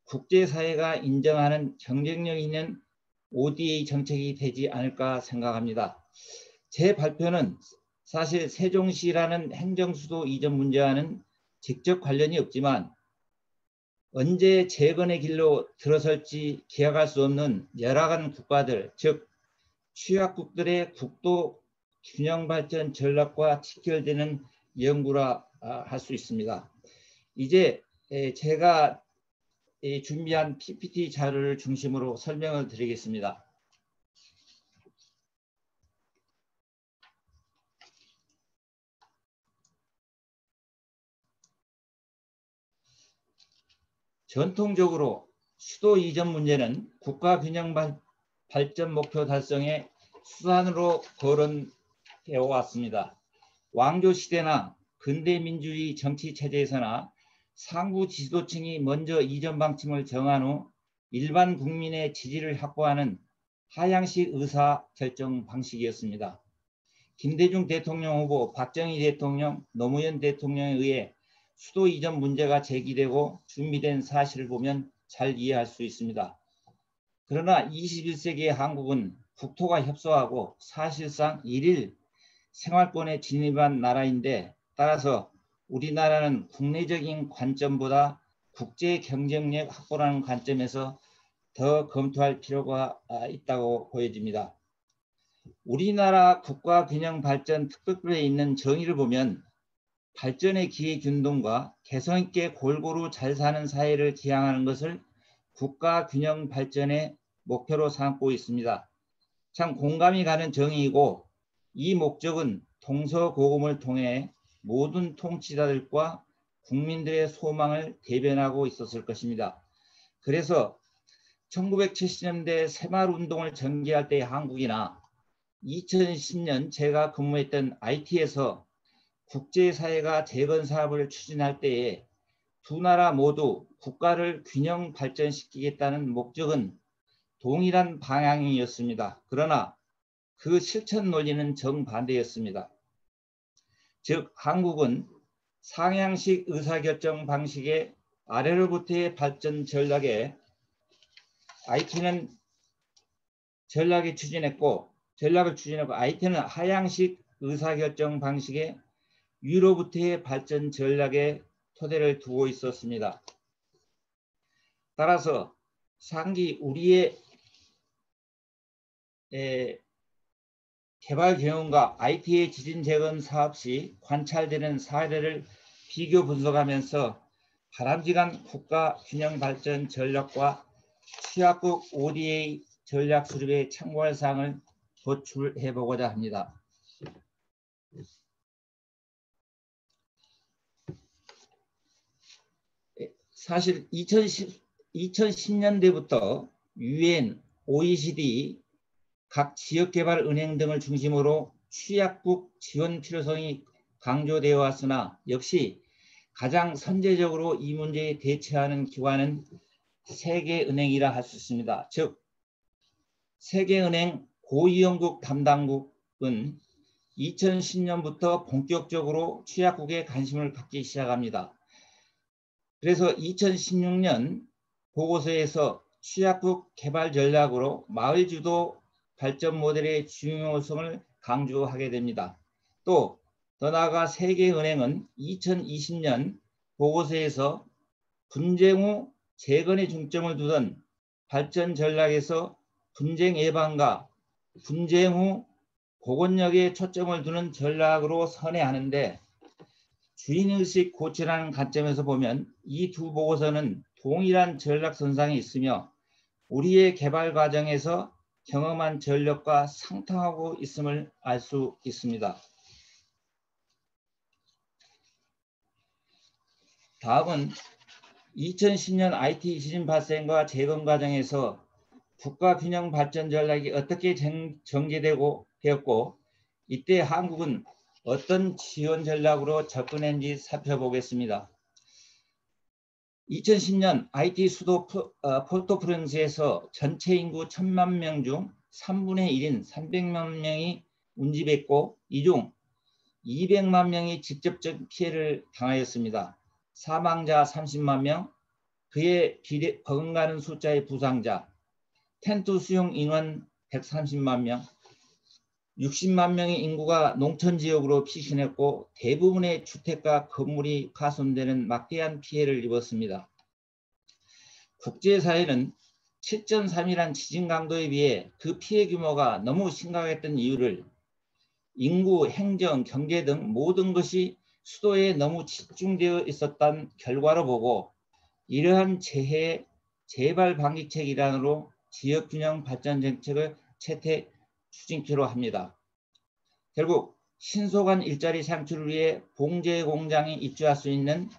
국제사회가 인정하는 경쟁력 있는 ODA 정책이 되지 않을까 생각합니다. 제 발표는 사실 세종시라는 행정수도 이전 문제와는 직접 관련이 없지만 언제 재건의 길로 들어설지 기약할 수 없는 열악한 국가들, 즉 취약국들의 국도 균형 발전 전략과 직결되는 연구라 할 수 있습니다. 이제 제가 준비한 PPT 자료를 중심으로 설명을 드리겠습니다. 전통적으로 수도 이전 문제는 국가균형 발전 목표 달성의 수단으로 거론되어 왔습니다. 왕조 시대나 근대 민주주의 정치 체제에서나 상부 지도층이 먼저 이전 방침을 정한 후 일반 국민의 지지를 확보하는 하향식 의사 결정 방식이었습니다. 김대중 대통령 후보, 박정희 대통령, 노무현 대통령에 의해 수도 이전 문제가 제기되고 준비된 사실을 보면 잘 이해할 수 있습니다. 그러나 21세기의 한국은 국토가 협소하고 사실상 일일 생활권에 진입한 나라인데 따라서 우리나라는 국내적인 관점보다 국제 경쟁력 확보라는 관점에서 더 검토할 필요가 있다고 보여집니다. 우리나라 국가균형발전 특별법에 있는 정의를 보면 발전의 기회균등과 개성있게 골고루 잘 사는 사회를 지향하는 것을 국가균형발전의 목표로 삼고 있습니다. 참 공감이 가는 정의이고 이 목적은 동서고금을 통해 모든 통치자들과 국민들의 소망을 대변하고 있었을 것입니다. 그래서 1970년대 새마을운동을 전개할 때의 한국이나 2010년 제가 근무했던 IT에서 국제사회가 재건사업을 추진할 때에 두 나라 모두 국가를 균형 발전시키겠다는 목적은 동일한 방향이었습니다. 그러나 그 실천 논리는 정반대였습니다. 즉 한국은 상향식 의사결정 방식의 아래로부터의 발전 전략에 IT는 전략을 추진했고 IT는 하향식 의사결정 방식의 위로부터의 발전 전략에 토대를 두고 있었습니다. 따라서 상기 우리의 개발 경영과 IT의 지진 재건 사업 시 관찰되는 사례를 비교 분석하면서 바람직한 국가 균형 발전 전략과 취약국 ODA 전략 수립에 참고할 사항을 도출해 보고자 합니다. 사실 2010년대부터 UN, OECD, 각 지역개발은행 등을 중심으로 취약국 지원 필요성이 강조되어 왔으나 역시 가장 선제적으로 이 문제에 대처하는 기관은 세계은행이라 할 수 있습니다. 즉 세계은행 고위험국 담당국은 2010년부터 본격적으로 취약국에 관심을 갖기 시작합니다. 그래서 2016년 보고서에서 취약국 개발 전략으로 마을주도 발전 모델의 중요성을 강조하게 됩니다. 또 더 나아가 세계은행은 2020년 보고서에서 분쟁 후 재건에 중점을 두던 발전 전략에서 분쟁 예방과 분쟁 후 복원력에 초점을 두는 전략으로 선회하는데 주인의식 고취라는 관점에서 보면 이 두 보고서는 동일한 전략선상에 있으며 우리의 개발 과정에서 경험한 전력과 상통하고 있음을 알 수 있습니다. 다음은 2010년 IT 지진 발생과 재건 과정에서 국가균형 발전 전략이 어떻게 전개되고 되었고 이때 한국은 어떤 지원 전략으로 접근했는지 살펴보겠습니다. 2010년 IT 수도 포르토프란스에서 전체 인구 1000만 명 중 3분의 1인 300만 명이 운집했고 이 중 200만 명이 직접적 피해를 당하였습니다. 사망자 30만 명, 그에 버금가는 숫자의 부상자, 텐트 수용 인원 130만 명, 60만 명의 인구가 농촌 지역으로 피신했고 대부분의 주택과 건물이 파손되는 막대한 피해를 입었습니다. 국제사회는 7.3이란 지진 강도에 비해 그 피해 규모가 너무 심각했던 이유를 인구, 행정, 경제 등 모든 것이 수도에 너무 집중되어 있었던 결과로 보고 이러한 재해 재발 방지책 일환으로 지역균형 발전 정책을 채택 추진키로 합니다. 결국 신속한 일자리 창출을 위해 봉제 공장이 입주할 수 있는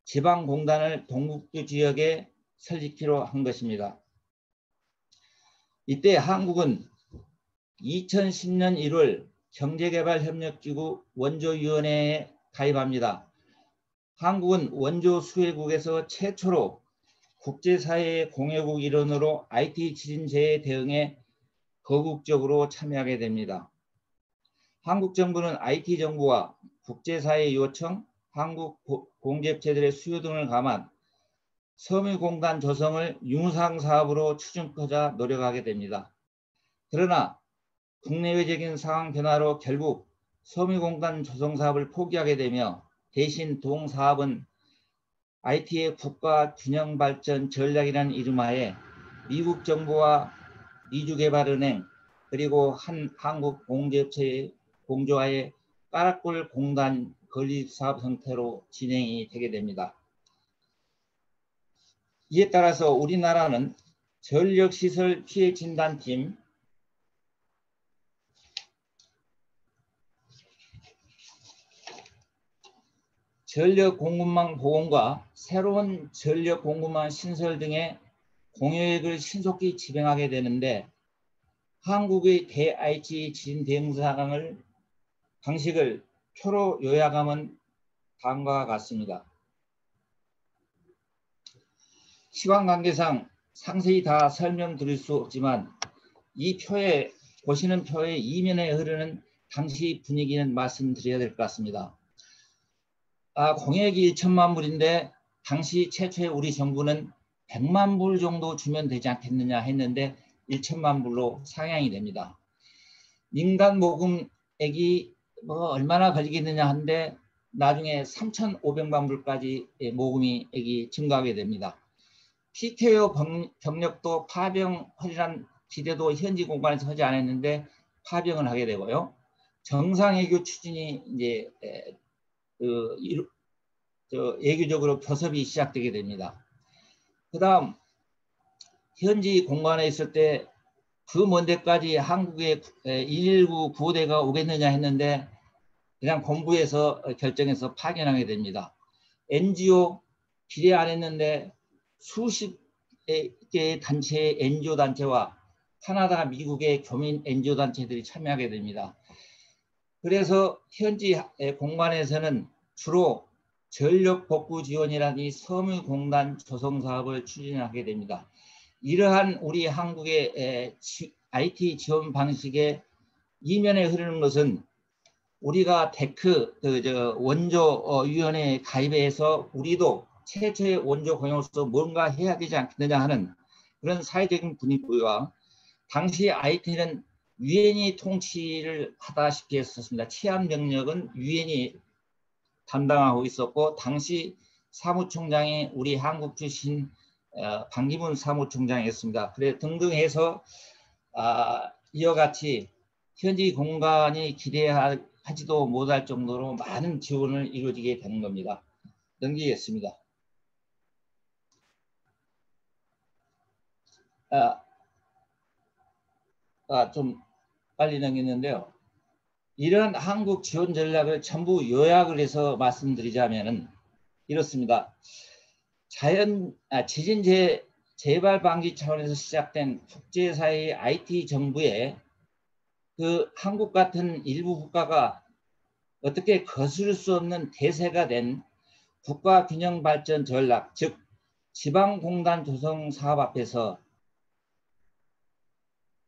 지방공단을 동북부 지역에 설립키로 한 것입니다. 이때 한국은 2010년 1월 경제개발협력기구 원조위원회에 가입합니다. 한국은 원조 수혜국에서 최초로 국제사회의 공여국 일원으로 IT 지진재해 대응에 거국적으로 참여하게 됩니다. 한국 정부는 IT 정부와 국제사회 요청, 한국 공기업체들의 수요 등을 감안 섬유공단 조성을 융상사업으로 추진하자 노력하게 됩니다. 그러나 국내외적인 상황 변화로 결국 섬유공단 조성 사업을 포기하게 되며 대신 동사업은 IT의 국가 균형 발전 전략이라는 이름하에 미국 정부와 미주개발은행 그리고 한국 공제업체의 공조하에 까락골 공단 건립 사업 형태로 진행이 되게 됩니다. 이에 따라서 우리나라는 전력시설 피해 진단팀, 전력 공급망 복원과 새로운 전력 공급망 신설 등의 공여액을 신속히 집행하게 되는데, 한국의 대IT 지진 대응 방식을 표로 요약하면 다음과 같습니다. 시간 관계상 상세히 다 설명드릴 수 없지만 이 표에 보시는 표의 이면에 흐르는 당시 분위기는 말씀드려야 될 것 같습니다. 공약이 1천만 불인데 당시 최초에 우리 정부는 100만 불 정도 주면 되지 않겠느냐 했는데 1천만 불로 상향이 됩니다. 민간 모금액이 얼마나 걸리겠느냐 한데 나중에 3,500만 불까지 모금액이 증가하게 됩니다. 피케어 병력도 파병 허리란 기대도 현지 공간에서 하지 않았는데 파병을 하게 되고요. 정상외교 추진이 이제 예규적으로 교섭이 시작되게 됩니다. 그 다음 현지 공간에 있을 때 그 먼 데까지 한국의 119 구호대가 오겠느냐 했는데 그냥 본부에서 결정해서 파견하게 됩니다. NGO 기대 안 했는데 수십 개의 단체의 NGO 단체와 캐나다, 미국의 교민 NGO 단체들이 참여하게 됩니다. 그래서 현지 공간에서는 주로 전력 복구 지원이라든지 섬유공단 조성 사업을 추진하게 됩니다. 이러한 우리 한국의 IT 지원 방식의 이면에 흐르는 것은 우리가 데크 원조위원회에 가입해서 우리도 최초의 원조 공용으로서 뭔가 해야 되지 않겠느냐 하는 그런 사회적인 분위기와 당시 IT는 유엔이 통치를 하다시피 했었습니다. 치안 병력은 유엔이 담당하고 있었고 당시 사무총장이 우리 한국 출신 반기문 사무총장이었습니다. 그래 등등 해서 이와 같이 현지 공간이 기대하지도 못할 정도로 많은 지원을 이루어지게 되는 겁니다. 넘기겠습니다. 좀 빨리 넘겼는데요. 이런 한국 지원 전략을 전부 요약을 해서 말씀드리자면은 이렇습니다. 지진 재발 방지 차원에서 시작된 국제사회의 IT 정부에 그 한국 같은 일부 국가가 어떻게 거스를 수 없는 대세가 된 국가균형발전 전략, 즉 지방공단 조성 사업 앞에서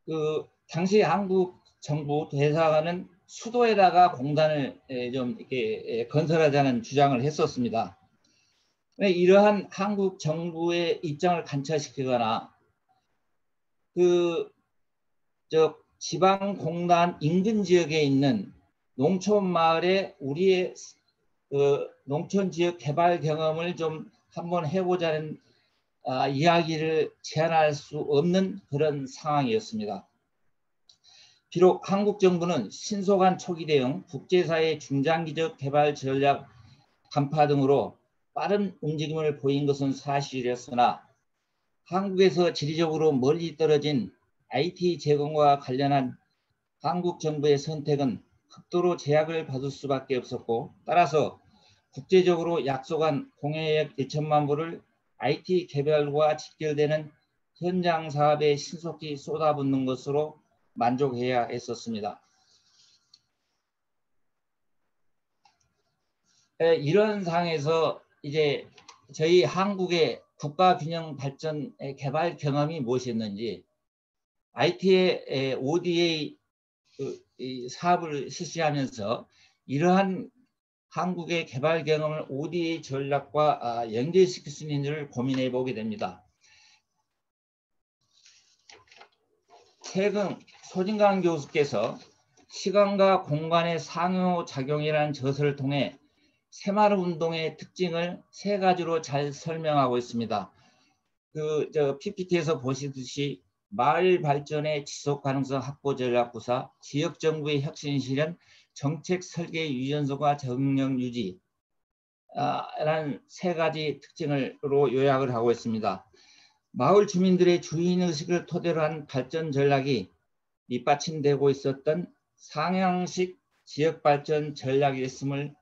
그 당시 한국 정부 대사관은 수도에다가 공단을 좀 이렇게 건설하자는 주장을 했었습니다. 이러한 한국 정부의 입장을 관철시키거나 지방 공단 인근 지역에 있는 농촌 마을에 우리의 농촌 지역 개발 경험을 좀 한번 해보자는 이야기를 제안할 수 없는 그런 상황이었습니다. 비록 한국 정부는 신속한 초기 대응, 국제사회 중장기적 개발 전략 간파 등으로 빠른 움직임을 보인 것은 사실이었으나 한국에서 지리적으로 멀리 떨어진 IT 제공과 관련한 한국 정부의 선택은 극도로 제약을 받을 수밖에 없었고 따라서 국제적으로 약속한 공여액 1천만 불을 IT 개발과 직결되는 현장 사업에 신속히 쏟아붓는 것으로 만족해야 했었습니다. 이런 상황에서 이제 저희 한국의 국가균형 발전 개발 경험이 무엇이었는지 IT의 ODA 사업을 실시하면서 이러한 한국의 개발 경험을 ODA 전략과 연결시킬 수 있는지를 고민해 보게 됩니다. 최근 소진강 교수께서 시간과 공간의 상호작용이라는 저서를 통해 새마을운동의 특징을 세 가지로 잘 설명하고 있습니다. PPT에서 보시듯이 마을 발전의 지속 가능성 확보 전략 구사, 지역 정부의 혁신 실현, 정책 설계 유연성과 정력 유지 라는 세 가지 특징으로 요약을 하고 있습니다. 마을 주민들의 주인의식을 토대로 한 발전 전략이 밑받침되고 있었던 상향식 지역발전 전략이었음을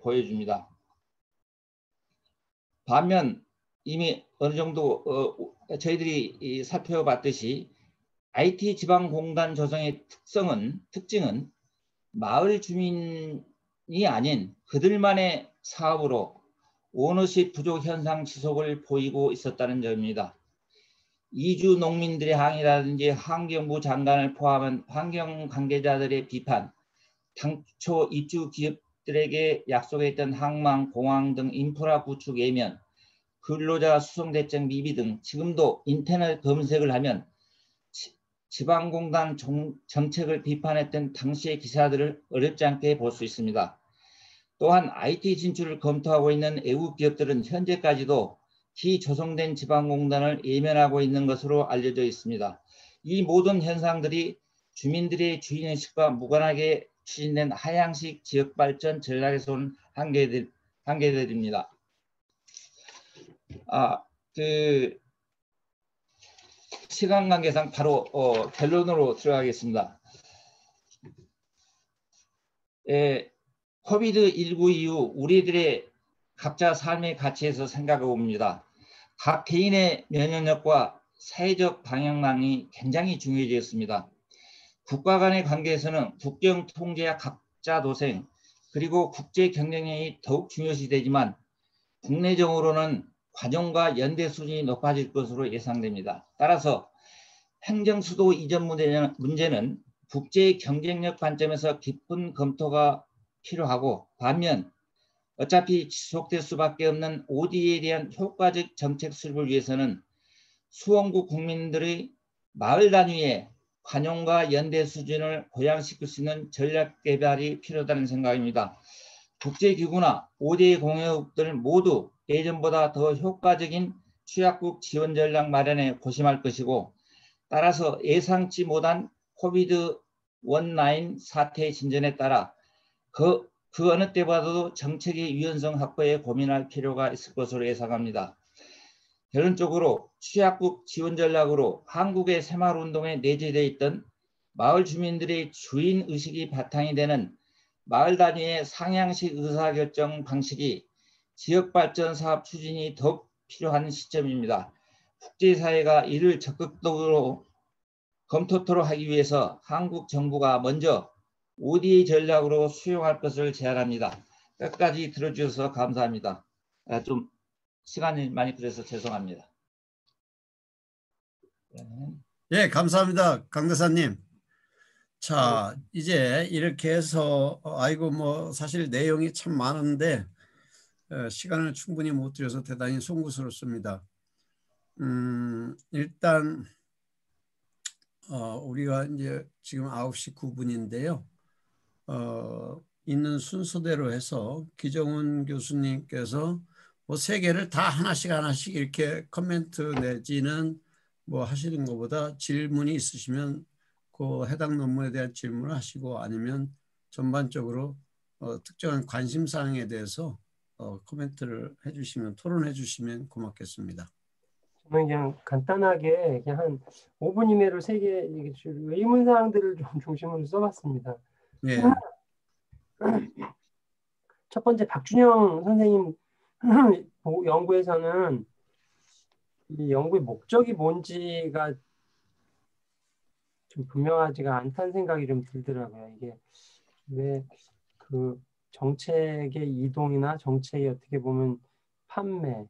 보여줍니다. 반면 이미 어느 정도 저희들이 살펴봤듯이 IT 지방공단 조성의 특징은 마을 주민이 아닌 그들만의 사업으로 오너십 부족 현상 지속을 보이고 있었다는 점입니다. 이주 농민들의 항의라든지 환경부 장관을 포함한 환경 관계자들의 비판, 당초 입주 기업들에게 약속했던 항만, 공항 등 인프라 구축 예면, 근로자 수송 대책 미비 등 지금도 인터넷 검색을 하면 지방공단 정책을 비판했던 당시의 기사들을 어렵지 않게 볼 수 있습니다. 또한 IT 진출을 검토하고 있는 외국 기업들은 현재까지도 기조성된 지방공단을 예면하고 있는 것으로 알려져 있습니다. 이 모든 현상들이 주민들의 주인의식과 무관하게 추진된 하향식 지역발전 전략에서 온 한계들입니다. 시간 관계상 바로 결론으로 들어가겠습니다. 코비드19 이후 우리들의 각자 삶의 가치에서 생각해 봅니다. 각 개인의 면역력과 사회적 방향망이 굉장히 중요해졌습니다. 국가 간의 관계에서는 국경 통제와 각자 도생, 그리고 국제 경쟁력이 더욱 중요시되지만 국내적으로는 관용과 연대 수준이 높아질 것으로 예상됩니다. 따라서 행정수도 이전 문제는 국제 경쟁력 관점에서 깊은 검토가 필요하고, 반면 어차피 지속될 수밖에 없는 ODA에 대한 효과적 정책 수립을 위해서는 수원구 국민들의 마을 단위의 관용과 연대 수준을 고양시킬 수 있는 전략 개발이 필요하다는 생각입니다. 국제기구나 ODA 공여국들 모두 예전보다 더 효과적인 취약국 지원 전략 마련에 고심할 것이고, 따라서 예상치 못한 코비드-19 사태의 진전에 따라 그 어느 때보다도 정책의 유연성 확보에 고민할 필요가 있을 것으로 예상합니다. 결론적으로 취약국 지원 전략으로 한국의 새마을운동에 내재되어 있던 마을 주민들의 주인의식이 바탕이 되는 마을 단위의 상향식 의사결정 방식이 지역발전 사업 추진이 더욱 필요한 시점입니다. 국제사회가 이를 적극적으로 검토토록 하기 위해서 한국 정부가 먼저 ODA 전략으로 수용할 것을 제안합니다. 끝까지 들어주셔서 감사합니다. 좀 시간이 많이 걸려서 죄송합니다. 예, 감사합니다, 강대사님. 자, 이제 이렇게 해서 아이고 뭐 사실 내용이 참 많은데 시간을 충분히 못 드려서 대단히 송구스럽습니다. 일단 우리가 이제 지금 9시 9분인데요. 있는 순서대로 해서 기정훈 교수님께서 뭐 세 개를 다 하나씩 이렇게 코멘트 내지는 뭐 하시는 것보다 질문이 있으시면 그 해당 논문에 대한 질문을 하시고, 아니면 전반적으로 특정한 관심사항에 대해서 코멘트를 해주시면, 토론해 주시면 고맙겠습니다. 저는 그냥 간단하게 그냥 한 5분 이내로 3개 의문사항들을 좀 중심으로 써봤습니다. 네. 첫 번째, 박준영 선생님 연구에서는 이 연구의 목적이 뭔지가 좀 분명하지가 않다는 생각이 좀 들더라고요. 이게 왜 그 정책의 이동이나 정책이 어떻게 보면 판매,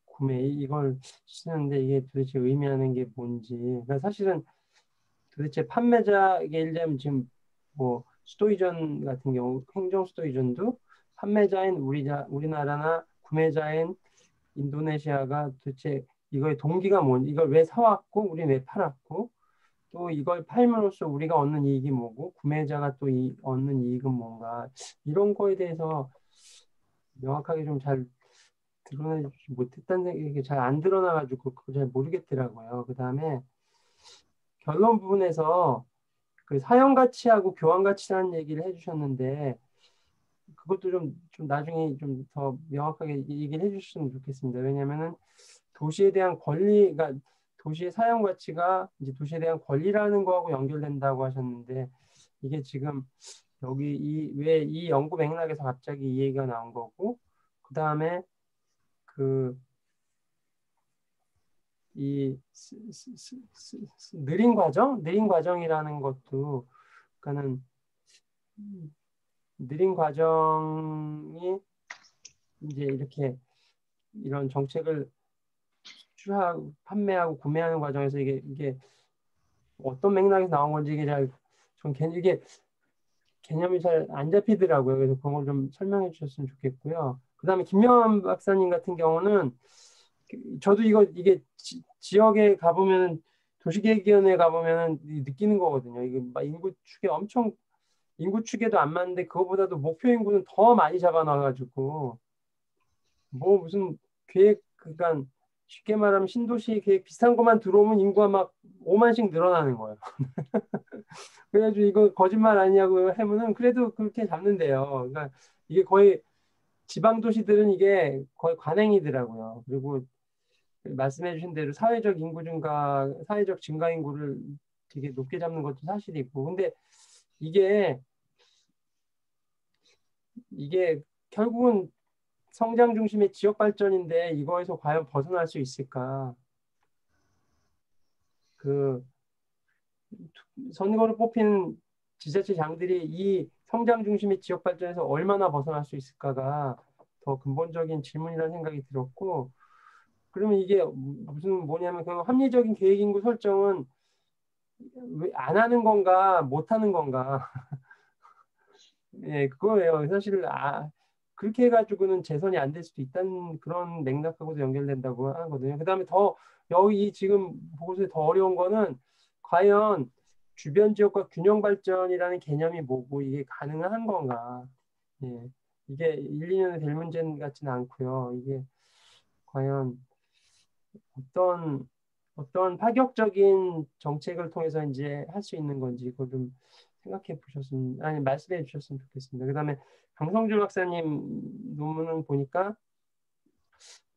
구매 이걸 쓰는데 이게 도대체 의미하는 게 뭔지. 그러니까 사실은 도대체 판매자, 예를 들면 지금 뭐 수도 이전 같은 경우 행정 수도 이전도 판매자인 우리나라나 구매자인 인도네시아가 도대체 이거의 동기가 뭔지, 이걸 왜 사왔고 우리 왜 팔았고, 또 이걸 팔므로써 우리가 얻는 이익이 뭐고 구매자가 또 얻는 이익은 뭔가, 이런 거에 대해서 명확하게 좀 잘 드러내지 못했다는 생각이 잘 안 드러나가지고 그걸 잘 모르겠더라고요. 그 다음에 결론 부분에서 그 사형 가치하고 교환 가치라는 얘기를 해주셨는데 그것도 좀 나중에 좀 더 명확하게 얘기를 해주셨으면 좋겠습니다. 왜냐하면은 도시에 대한 권리, 그러니까 도시의 사용 가치가 이제 도시에 대한 권리라는 거하고 연결된다고 하셨는데 이게 지금 여기 왜 이 연구 맥락에서 갑자기 이 얘기가 나온 거고 그 다음에 이 느린 과정이라는 것도 그러니까는 느린 과정이 이제 이렇게 이런 정책을 수출하고 판매하고 구매하는 과정에서 이게 어떤 맥락에서 나온 건지 이게 이게 개념이 잘 안 잡히더라고요. 그래서 그런 걸 좀 설명해 주셨으면 좋겠고요. 그다음에 김명환 박사님 같은 경우는 저도 이게 지역에 가보면 도시계획위원회 가보면 느끼는 거거든요. 이게 막 인구 추계도 안 맞는데 그거보다도 목표 인구는 더 많이 잡아놔가지고 뭐 무슨 계획 그러니까 쉽게 말하면 신도시 계획 비슷한 것만 들어오면 인구가 막 5만씩 늘어나는 거예요. 그래가지고 이거 거짓말 아니냐고 하면은 그래도 그렇게 잡는데요. 그러니까 이게 거의 지방 도시들은 이게 거의 관행이더라고요. 그리고 말씀해주신 대로 사회적 증가 인구를 되게 높게 잡는 것도 사실이고, 근데 이게 결국은 성장 중심의 지역 발전인데 이거에서 과연 벗어날 수 있을까? 그 선거를 뽑힌 지자체장들이 이 성장 중심의 지역 발전에서 얼마나 벗어날 수 있을까가 더 근본적인 질문이라는 생각이 들었고, 그러면 이게 뭐냐면 그 합리적인 계획 인구 설정은 왜 안 하는 건가 못 하는 건가? 예, 그거예요. 사실 그렇게 해가지고는 재선이 안 될 수도 있다는 그런 맥락하고도 연결된다고 하거든요. 그다음에 여기 지금 보고서에 더 어려운 거는 과연 주변 지역과 균형 발전이라는 개념이 뭐고 이게 가능한 건가? 예, 이게 1, 2년에 될 문제 같지는 않고요. 이게 과연 어떤 파격적인 정책을 통해서 이제 할 수 있는 건지 그걸 좀 말씀해 주셨으면 좋겠습니다. 그다음에 강성주 박사님 논문을 보니까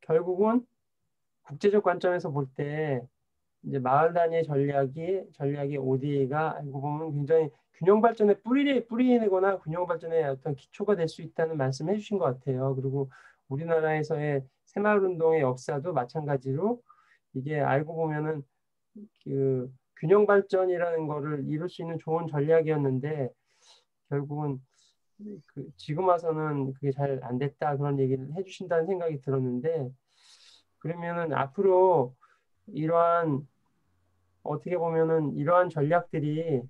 결국은 국제적 관점에서 볼 때 이제 마을 단위의 전략이 ODA가 알고 보면 굉장히 균형 발전의 뿌리거나 균형 발전의 어떤 기초가 될 수 있다는 말씀을 해주신 것 같아요. 그리고 우리나라에서의 새마을 운동의 역사도 마찬가지로 이게 알고 보면은 그 균형 발전이라는 거를 이룰 수 있는 좋은 전략이었는데 결국은 지금 와서는 그게 잘 안 됐다 그런 얘기를 해주신다는 생각이 들었는데 그러면은 앞으로 어떻게 보면은 이러한 전략들이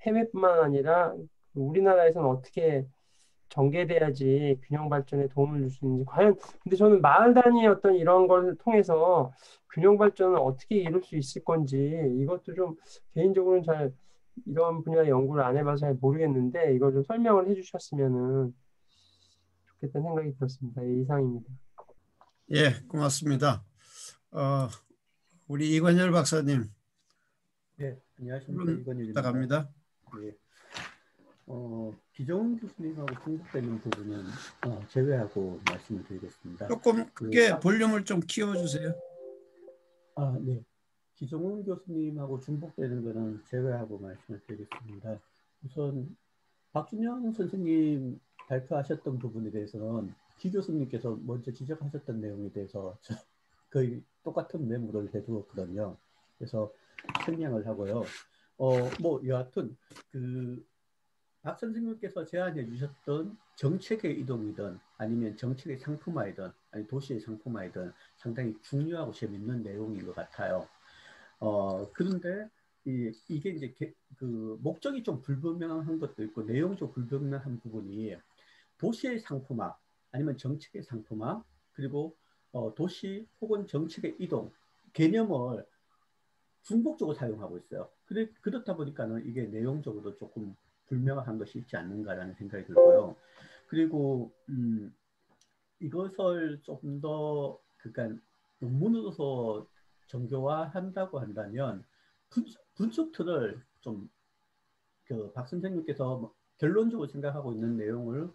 해외뿐만 아니라 우리나라에서는 어떻게 전개돼야지 균형 발전에 도움을 줄 수 있는지 과연 근데 저는 마을 단위의 어떤 이런 걸 통해서 균형 발전을 어떻게 이룰 수 있을 건지 이것도 좀 개인적으로는 잘 이런 분야 연구를 안 해봐서 잘 모르겠는데 이걸 좀 설명을 해주셨으면은 좋겠다는 생각이 들었습니다. 예, 이상입니다. 예, 고맙습니다. 우리 이관열 박사님. 네, 안녕하십니까. 이관열입니다. 부탁합니다. 예. 기정훈 교수님하고 중복되는 부분은 제외하고 말씀을 드리겠습니다. 조금 크게 볼륨을 좀 키워주세요. 네. 기정훈 교수님하고 중복되는 것은 제외하고 말씀을 드리겠습니다. 우선 박준영 선생님 발표하셨던 부분에 대해서는 기 교수님께서 먼저 지적하셨던 내용에 대해서 거의 똑같은 메모를 해두었거든요. 그래서 생략을 하고요. 여하튼 박 선생님께서 제안해 주셨던 정책의 이동이든 아니면 정책의 상품화이든 아니 도시의 상품화이든 상당히 중요하고 재밌는 내용인 것 같아요. 그런데 이게 이제 목적이 좀 불분명한 것도 있고 내용이 좀 불분명한 부분이 도시의 상품화 아니면 정책의 상품화 그리고 도시 혹은 정책의 이동 개념을 중복적으로 사용하고 있어요. 그렇다 보니까는 이게 내용적으로 조금 불명확한 것이 있지 않는가라는 생각이 들고요. 그리고 이것을 조금 더 그러니까 논문으로서 정교화한다고 한다면 분석 틀을 좀 그 박 선생님께서 뭐 결론적으로 생각하고 있는 내용을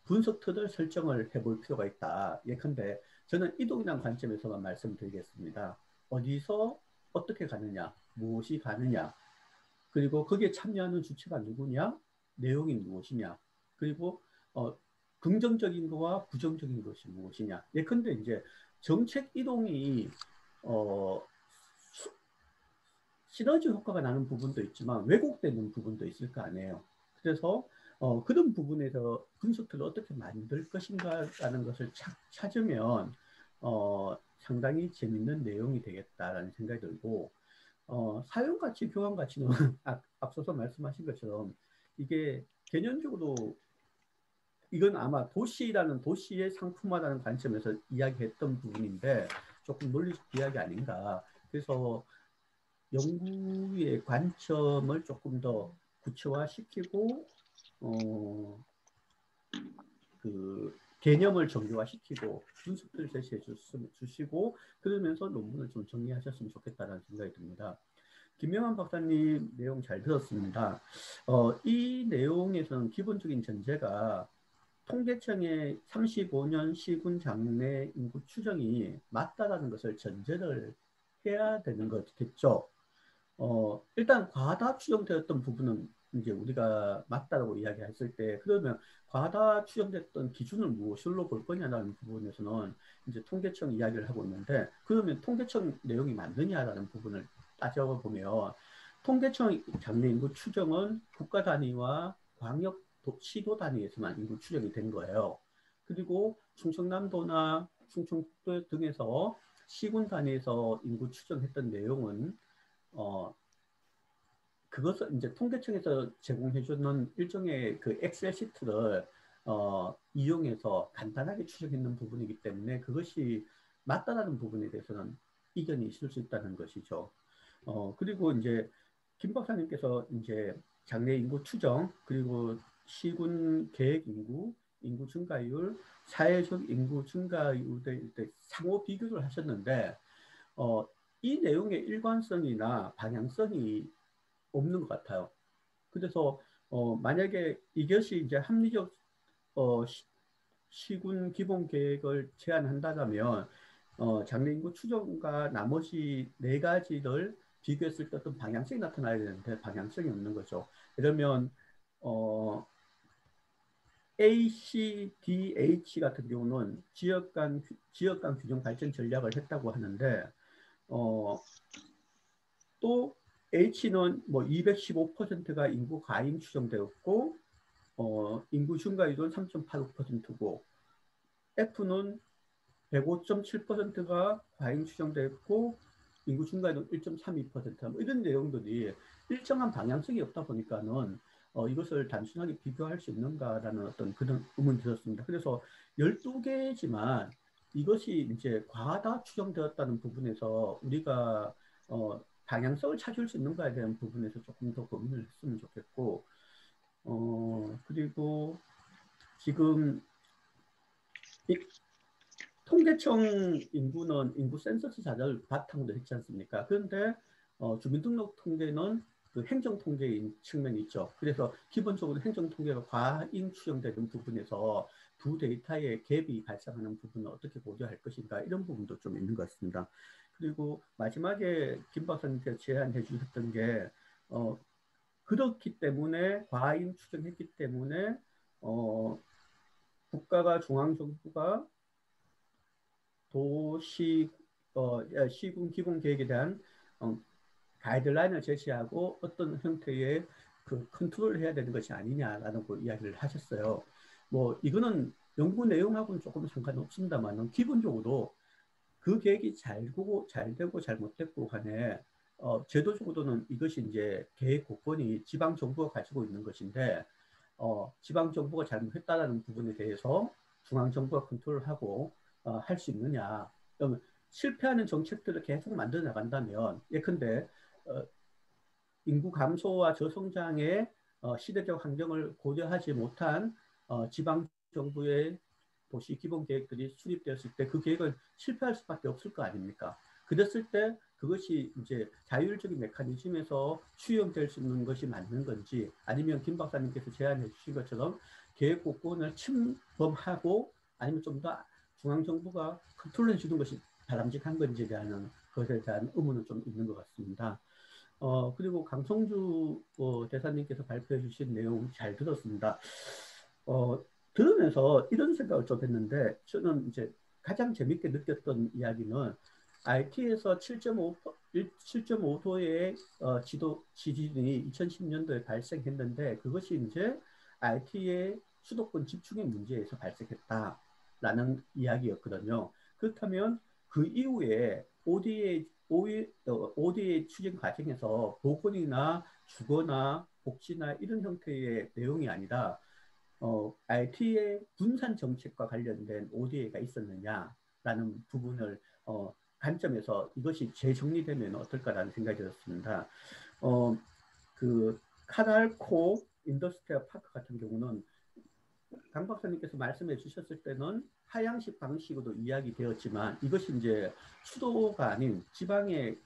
분석 틀을 설정을 해볼 필요가 있다. 예컨대 저는 이동이라는 관점에서만 말씀드리겠습니다. 어디서 어떻게 가느냐, 무엇이 가느냐, 그리고 거기에 참여하는 주체가 누구냐, 내용이 무엇이냐, 그리고 긍정적인 것과 부정적인 것이 무엇이냐. 예컨대 이제 정책 이동이 시너지 효과가 나는 부분도 있지만 왜곡되는 부분도 있을 거 아니에요. 그래서 그런 부분에서 분석들을 어떻게 만들 것인가라는 것을 찾으면 상당히 재밌는 내용이 되겠다라는 생각이 들고 사용가치, 교환가치는 앞서서 말씀하신 것처럼 이게 개념적으로 이건 아마 도시의 상품화라는 관점에서 이야기했던 부분인데 조금 논리적 이야기 아닌가. 그래서 연구의 관점을 조금 더 구체화시키고 그 개념을 정교화시키고 분석들을 제시해 주시고 그러면서 논문을 좀 정리하셨으면 좋겠다는 생각이 듭니다. 김명환 박사님 내용 잘 들었습니다. 이 내용에서는 기본적인 전제가 통계청의 35년 시군 장래 인구 추정이 맞다라는 것을 전제를 해야 되는 거겠죠. 일단 과다 추정되었던 부분은 이제 우리가 맞다라고 이야기했을 때 그러면 과다 추정됐던 기준을 무엇으로 볼 거냐라는 부분에서는 이제 통계청 이야기를 하고 있는데 그러면 통계청 내용이 맞느냐라는 부분을 따져보면 통계청 장래 인구 추정은 국가 단위와 광역 시도 단위에서만 인구 추정이 된 거예요. 그리고 충청남도나 충청북도 등에서 시군 단위에서 인구 추정했던 내용은 그것을 이제 통계청에서 제공해주는 일종의 그 엑셀 시트를 이용해서 간단하게 추정했는 부분이기 때문에 그것이 맞다라는 부분에 대해서는 이견이 있을 수 있다는 것이죠. 그리고 이제 김 박사님께서 이제 장래 인구 추정 그리고 시군 계획 인구 증가율, 사회적 인구 증가율에 상호 비교를 하셨는데 이 내용의 일관성이나 방향성이 없는 것 같아요. 그래서 만약에 이것이 이제 합리적 시군 기본 계획을 제안한다면 장래 인구 추정과 나머지 4가지를 비교했을 때 어떤 방향성이 나타나야 되는데 방향성이 없는 거죠. 그러면 ACDH 같은 경우는 지역 간 균형 발전 전략을 했다고 하는데 또 H는 뭐 215%가 인구 과잉 추정되었고 인구 증가율은 3.85%고 F는 105.7%가 과잉 추정되었고 인구 증가율은 1.32%. 뭐 이런 내용들이 일정한 방향성이 없다 보니까는 이것을 단순하게 비교할 수 있는가라는 어떤 그런 의문이 들었습니다. 그래서 12개지만 이것이 이제 과다 추정되었다는 부분에서 우리가 방향성을 찾을 수 있는가에 대한 부분에서 조금 더 고민을 했으면 좋겠고 그리고 지금 통계청 인구는 인구 센서스 자료를 바탕으로 했지 않습니까? 그런데 주민등록 통계는 그 행정 통계인 측면이 있죠. 그래서 기본적으로 행정 통계가 과잉 추정되는 부분에서 두 데이터의 갭이 발생하는 부분을 어떻게 고려할 것인가 이런 부분도 좀 있는 것 같습니다. 그리고 마지막에 김 박사님께서 제안해 주셨던 게 그렇기 때문에 과잉 추정했기 때문에 국가가 중앙정부가 시군 기본 계획에 대한 가이드라인을 제시하고 어떤 형태의 그 컨트롤을 해야 되는 것이 아니냐라는 거 이야기를 하셨어요. 뭐 이거는 연구 내용하고는 조금 상관없습니다만 기본적으로 그 계획이 잘 되고 잘못됐고 간에 제도적으로는 이것이 이제 계획 고건이 지방 정부가 가지고 있는 것인데 지방 정부가 잘못했다라는 부분에 대해서 중앙 정부가 컨트롤하고 할 수 있느냐. 그러면 실패하는 정책들을 계속 만들어 나간다면 예컨대 인구 감소와 저성장의 시대적 환경을 고려하지 못한 지방 정부의 도시 기본 계획들이 수립되었을 때 그 계획은 실패할 수밖에 없을 거 아닙니까? 그랬을 때 그것이 이제 자율적인 메커니즘에서 수용될 수 있는 것이 맞는 건지, 아니면 김 박사님께서 제안해 주신 것처럼 계획 공권을 침범하고 아니면 좀 더 중앙정부가 컨트롤해 주는 것이 바람직한 건지에 대한 것에 대한 의문은 좀 있는 것 같습니다. 그리고 강성주 대사님께서 발표해 주신 내용 잘 들었습니다. 들으면서 이런 생각을 좀 했는데, 저는 이제 가장 재밌게 느꼈던 이야기는 IT에서 7.5도의 지진이 2010년도에 발생했는데, 그것이 이제 IT의 수도권 집중의 문제에서 발생했다라는 이야기였거든요. 그렇다면 그 이후에 ODA 추진 과정에서 보건이나 주거나 복지나 이런 형태의 내용이 아니라 IT의 분산 정책과 관련된 ODA가 있었느냐라는 부분을 관점에서 이것이 재정리되면 어떨까라는 생각이 들었습니다. 그 카랄코 인더스트리얼 파크 같은 경우는 강 박사님께서 말씀해 주셨을 때는 하향식 방식으로 이야기되었지만, 이것이 이제 수도가 아닌 지방의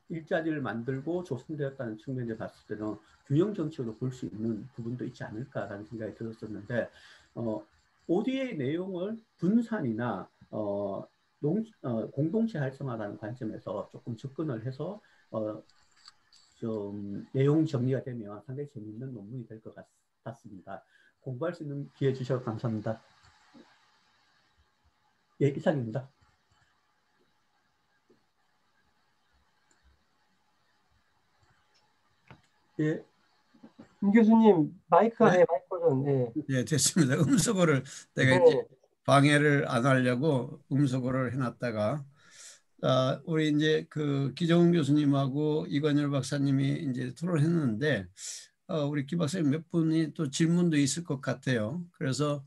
일자리를 만들고 조성되었다는 측면에 봤을 때는 균형 정책으로 볼 수 있는 부분도 있지 않을까라는 생각이 들었었는데, ODA 내용을 분산이나 공동체 활성화라는 관점에서 조금 접근을 해서 좀 내용 정리가 되면 상당히 재미있는 논문이 될 것 같습니다. 공부할 수 있는 기회 주셔서 감사합니다. 예, 이상입니다. 예. 김 교수님 마이크가 네? 마이크 버전. 예. 예, 됐습니다. 음소거를 내가 네. 이제 방해를 안 하려고 음소거를 해놨다가, 우리 이제 그 기정훈 교수님하고 이관열 박사님이 이제 토론했는데, 우리 김 박사님 몇 분이 또 질문도 있을 것 같아요. 그래서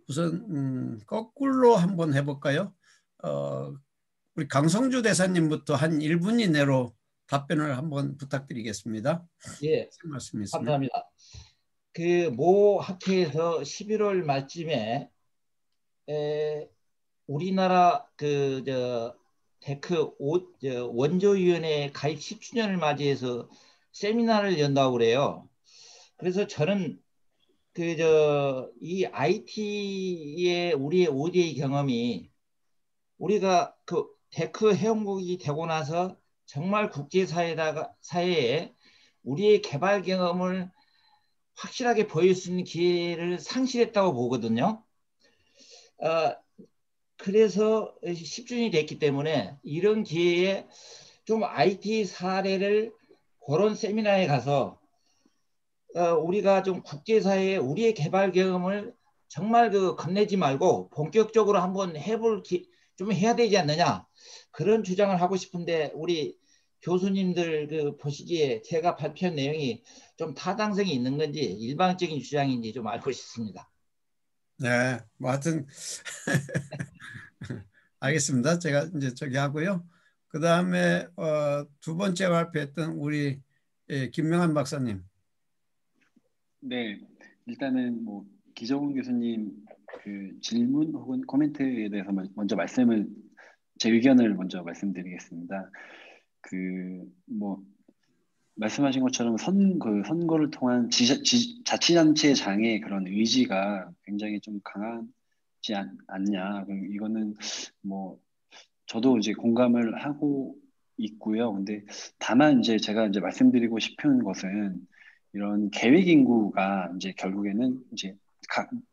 우선 거꾸로 한번 해볼까요? 우리 강성주 대사님부터 한 1분 이내로 답변을 한번 부탁드리겠습니다. 예, 말씀이 있습니다. 감사합니다. 그 모 학회에서 11월 말쯤에 우리나라 데크 원조위원회 가입 10주년을 맞이해서 세미나를 연다고 그래요. 그래서 저는 이 IT의 우리의 ODA 경험이, 우리가 그 데크 회원국이 되고 나서 정말 국제사회에 우리의 개발 경험을 확실하게 보일 수 있는 기회를 상실했다고 보거든요. 그래서 10주년이 됐기 때문에 이런 기회에 좀 IT 사례를 그런 세미나에 가서 우리가 좀 국제사회에 우리의 개발 경험을 정말 겁내지 말고 본격적으로 한번 좀 해야 되지 않느냐, 그런 주장을 하고 싶은데, 우리 교수님들 보시기에 제가 발표한 내용이 좀 타당성이 있는 건지 일방적인 주장인지 좀 알고 싶습니다. 네, 뭐 하여튼 알겠습니다. 제가 이제 저기 하고요. 그 다음에 두 번째 발표했던 우리 김명환 박사님. 네, 일단은 뭐 기정훈 교수님 그 질문 혹은 코멘트에 대해서 먼저 제 의견을 먼저 말씀드리겠습니다. 뭐 말씀하신 것처럼 선거를 통한 자치단체 장의 그런 의지가 굉장히 좀 강하지 않냐. 이거는 뭐 저도 이제 공감을 하고 있고요. 근데 다만 이제 제가 이제 말씀드리고 싶은 것은, 이런 계획 인구가 이제 결국에는 이제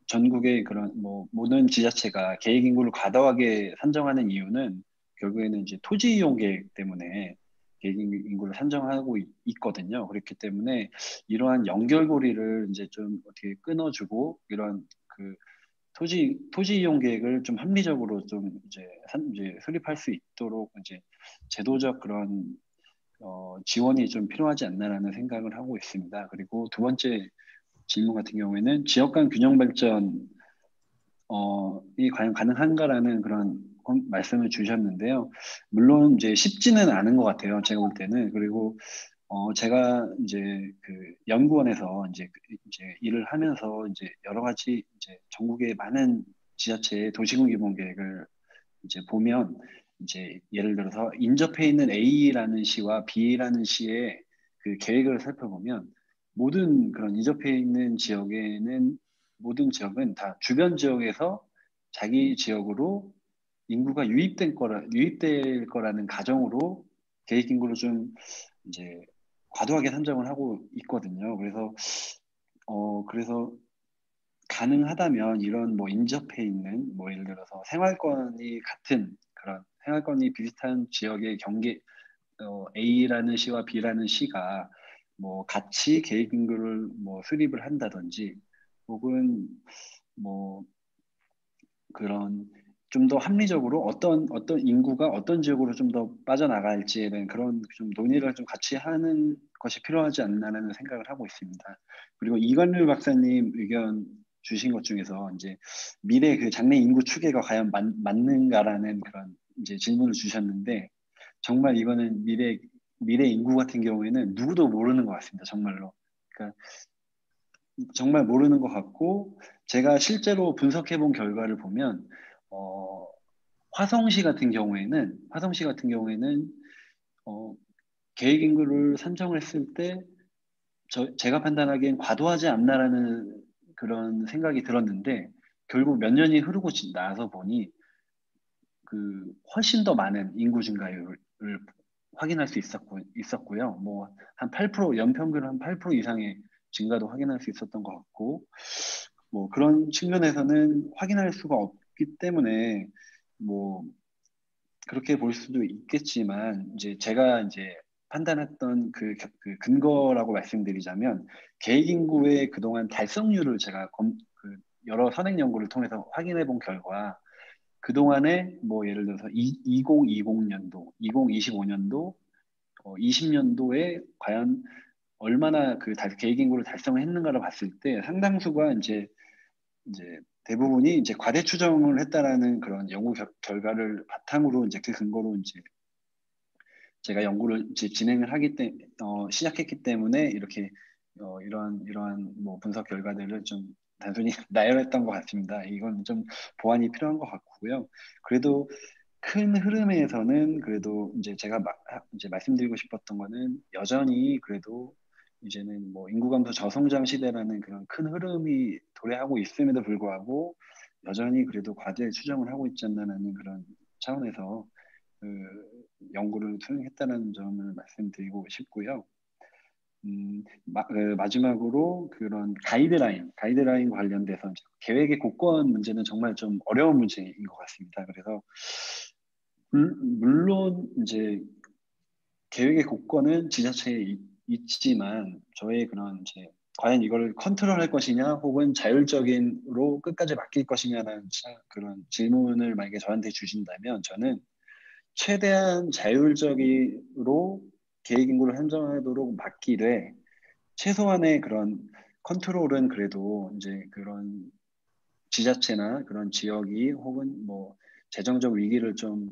전국의 그런 뭐 모든 지자체가 계획 인구를 과도하게 산정하는 이유는 결국에는 이제 토지 이용 계획 때문에 계획 인구를 산정하고 있거든요. 그렇기 때문에 이러한 연결고리를 이제 좀 어떻게 끊어주고, 이러한 토지 이용 계획을 좀 합리적으로 좀 이제 수립할 수 있도록 이제 제도적 그런 지원이 좀 필요하지 않나라는 생각을 하고 있습니다. 그리고 두 번째 질문 같은 경우에는 지역 간 균형 발전이 과연 가능한가라는 그런 말씀을 주셨는데요. 물론 이제 쉽지는 않은 것 같아요. 제가 볼 때는. 그리고 제가 이제 그 연구원에서 이제 일을 하면서 이제 여러 가지 이제 전국의 많은 지자체의 도시군 기본 계획을 이제 보면 이제 예를 들어서 인접해 있는 A라는 시와 B라는 시의 그 계획을 살펴보면 모든 그런 인접해 있는 지역에는 모든 지역은 다 주변 지역에서 자기 지역으로 인구가 유입될 거라는 가정으로 계획 인구를 좀 이제 과도하게 산정을 하고 있거든요. 그래서 가능하다면 이런 뭐 인접해 있는 뭐 예를 들어서 생활권이 비슷한 지역의 A라는 시와 B라는 시가 뭐 같이 계획 인구를 뭐 수립을 한다든지 혹은 뭐 그런 좀 더 합리적으로 어떤 인구가 어떤 지역으로 좀 더 빠져나갈지에 대한 그런 좀 논의를 좀 같이 하는 것이 필요하지 않나라는 생각을 하고 있습니다. 그리고 이관률 박사님 의견 주신 것 중에서 이제 미래 그 장래 인구 추계가 과연 맞는가라는 그런 이제 질문을 주셨는데 정말 이거는 미래 인구 같은 경우에는 누구도 모르는 것 같습니다. 정말로. 그러니까 정말 모르는 것 같고 제가 실제로 분석해 본 결과를 보면 화성시 같은 경우에는 계획 인구를 산정했을 때 제가 판단하기엔 과도하지 않나라는 그런 생각이 들었는데 결국 몇 년이 흐르고 나서 보니 그 훨씬 더 많은 인구 증가율을 확인할 수 있었고요. 뭐 한 8% 연평균 한 8% 이상의 증가도 확인할 수 있었던 것 같고 뭐 그런 측면에서는 확인할 수가 없기 때문에 뭐 그렇게 볼 수도 있겠지만 이제 제가 이제 판단했던 그 근거라고 말씀드리자면 계획 인구의 그동안 달성률을 제가 여러 선행 연구를 통해서 확인해 본 결과 그동안에 뭐 예를 들어서 2020년도, 2025년도, 20년도에 과연 얼마나 그 계획 인구를 달성을 했는가를 봤을 때 상당수가 이제 대부분이 이제 과대 추정을 했다라는 그런 연구 결과를 바탕으로 이제 그 근거로 이제 제가 연구를 이제 진행을 시작했기 때문에 이렇게 이러한 뭐 분석 결과들을 좀 단순히 나열했던 것 같습니다. 이건 좀 보완이 필요한 것 같고요. 그래도 큰 흐름에서는 그래도 이제 제가 이제 말씀드리고 싶었던 거는 여전히 그래도 이제는 뭐 인구 감소 저성장 시대라는 그런 큰 흐름이 도래하고 있음에도 불구하고 여전히 그래도 과대 추정을 하고 있지 않나라는 그런 차원에서 그 연구를 수행했다는 점을 말씀드리고 싶고요. 마지막으로 그런 가이드라인 관련돼서 계획의 곡권 문제는 정말 좀 어려운 문제인 것 같습니다. 그래서 물론 이제 계획의 곡권은 지자체에 있지만 저의 그런 이제 과연 이걸 컨트롤할 것이냐 혹은 자율적인으로 끝까지 맡길 것이냐라는 그런 질문을 만약에 저한테 주신다면 저는 최대한 자율적으로 계획 인구를 한정하도록 맡기되 최소한의 그런 컨트롤은 그래도 이제 그런 지자체나 그런 지역이 혹은 뭐 재정적 위기를 좀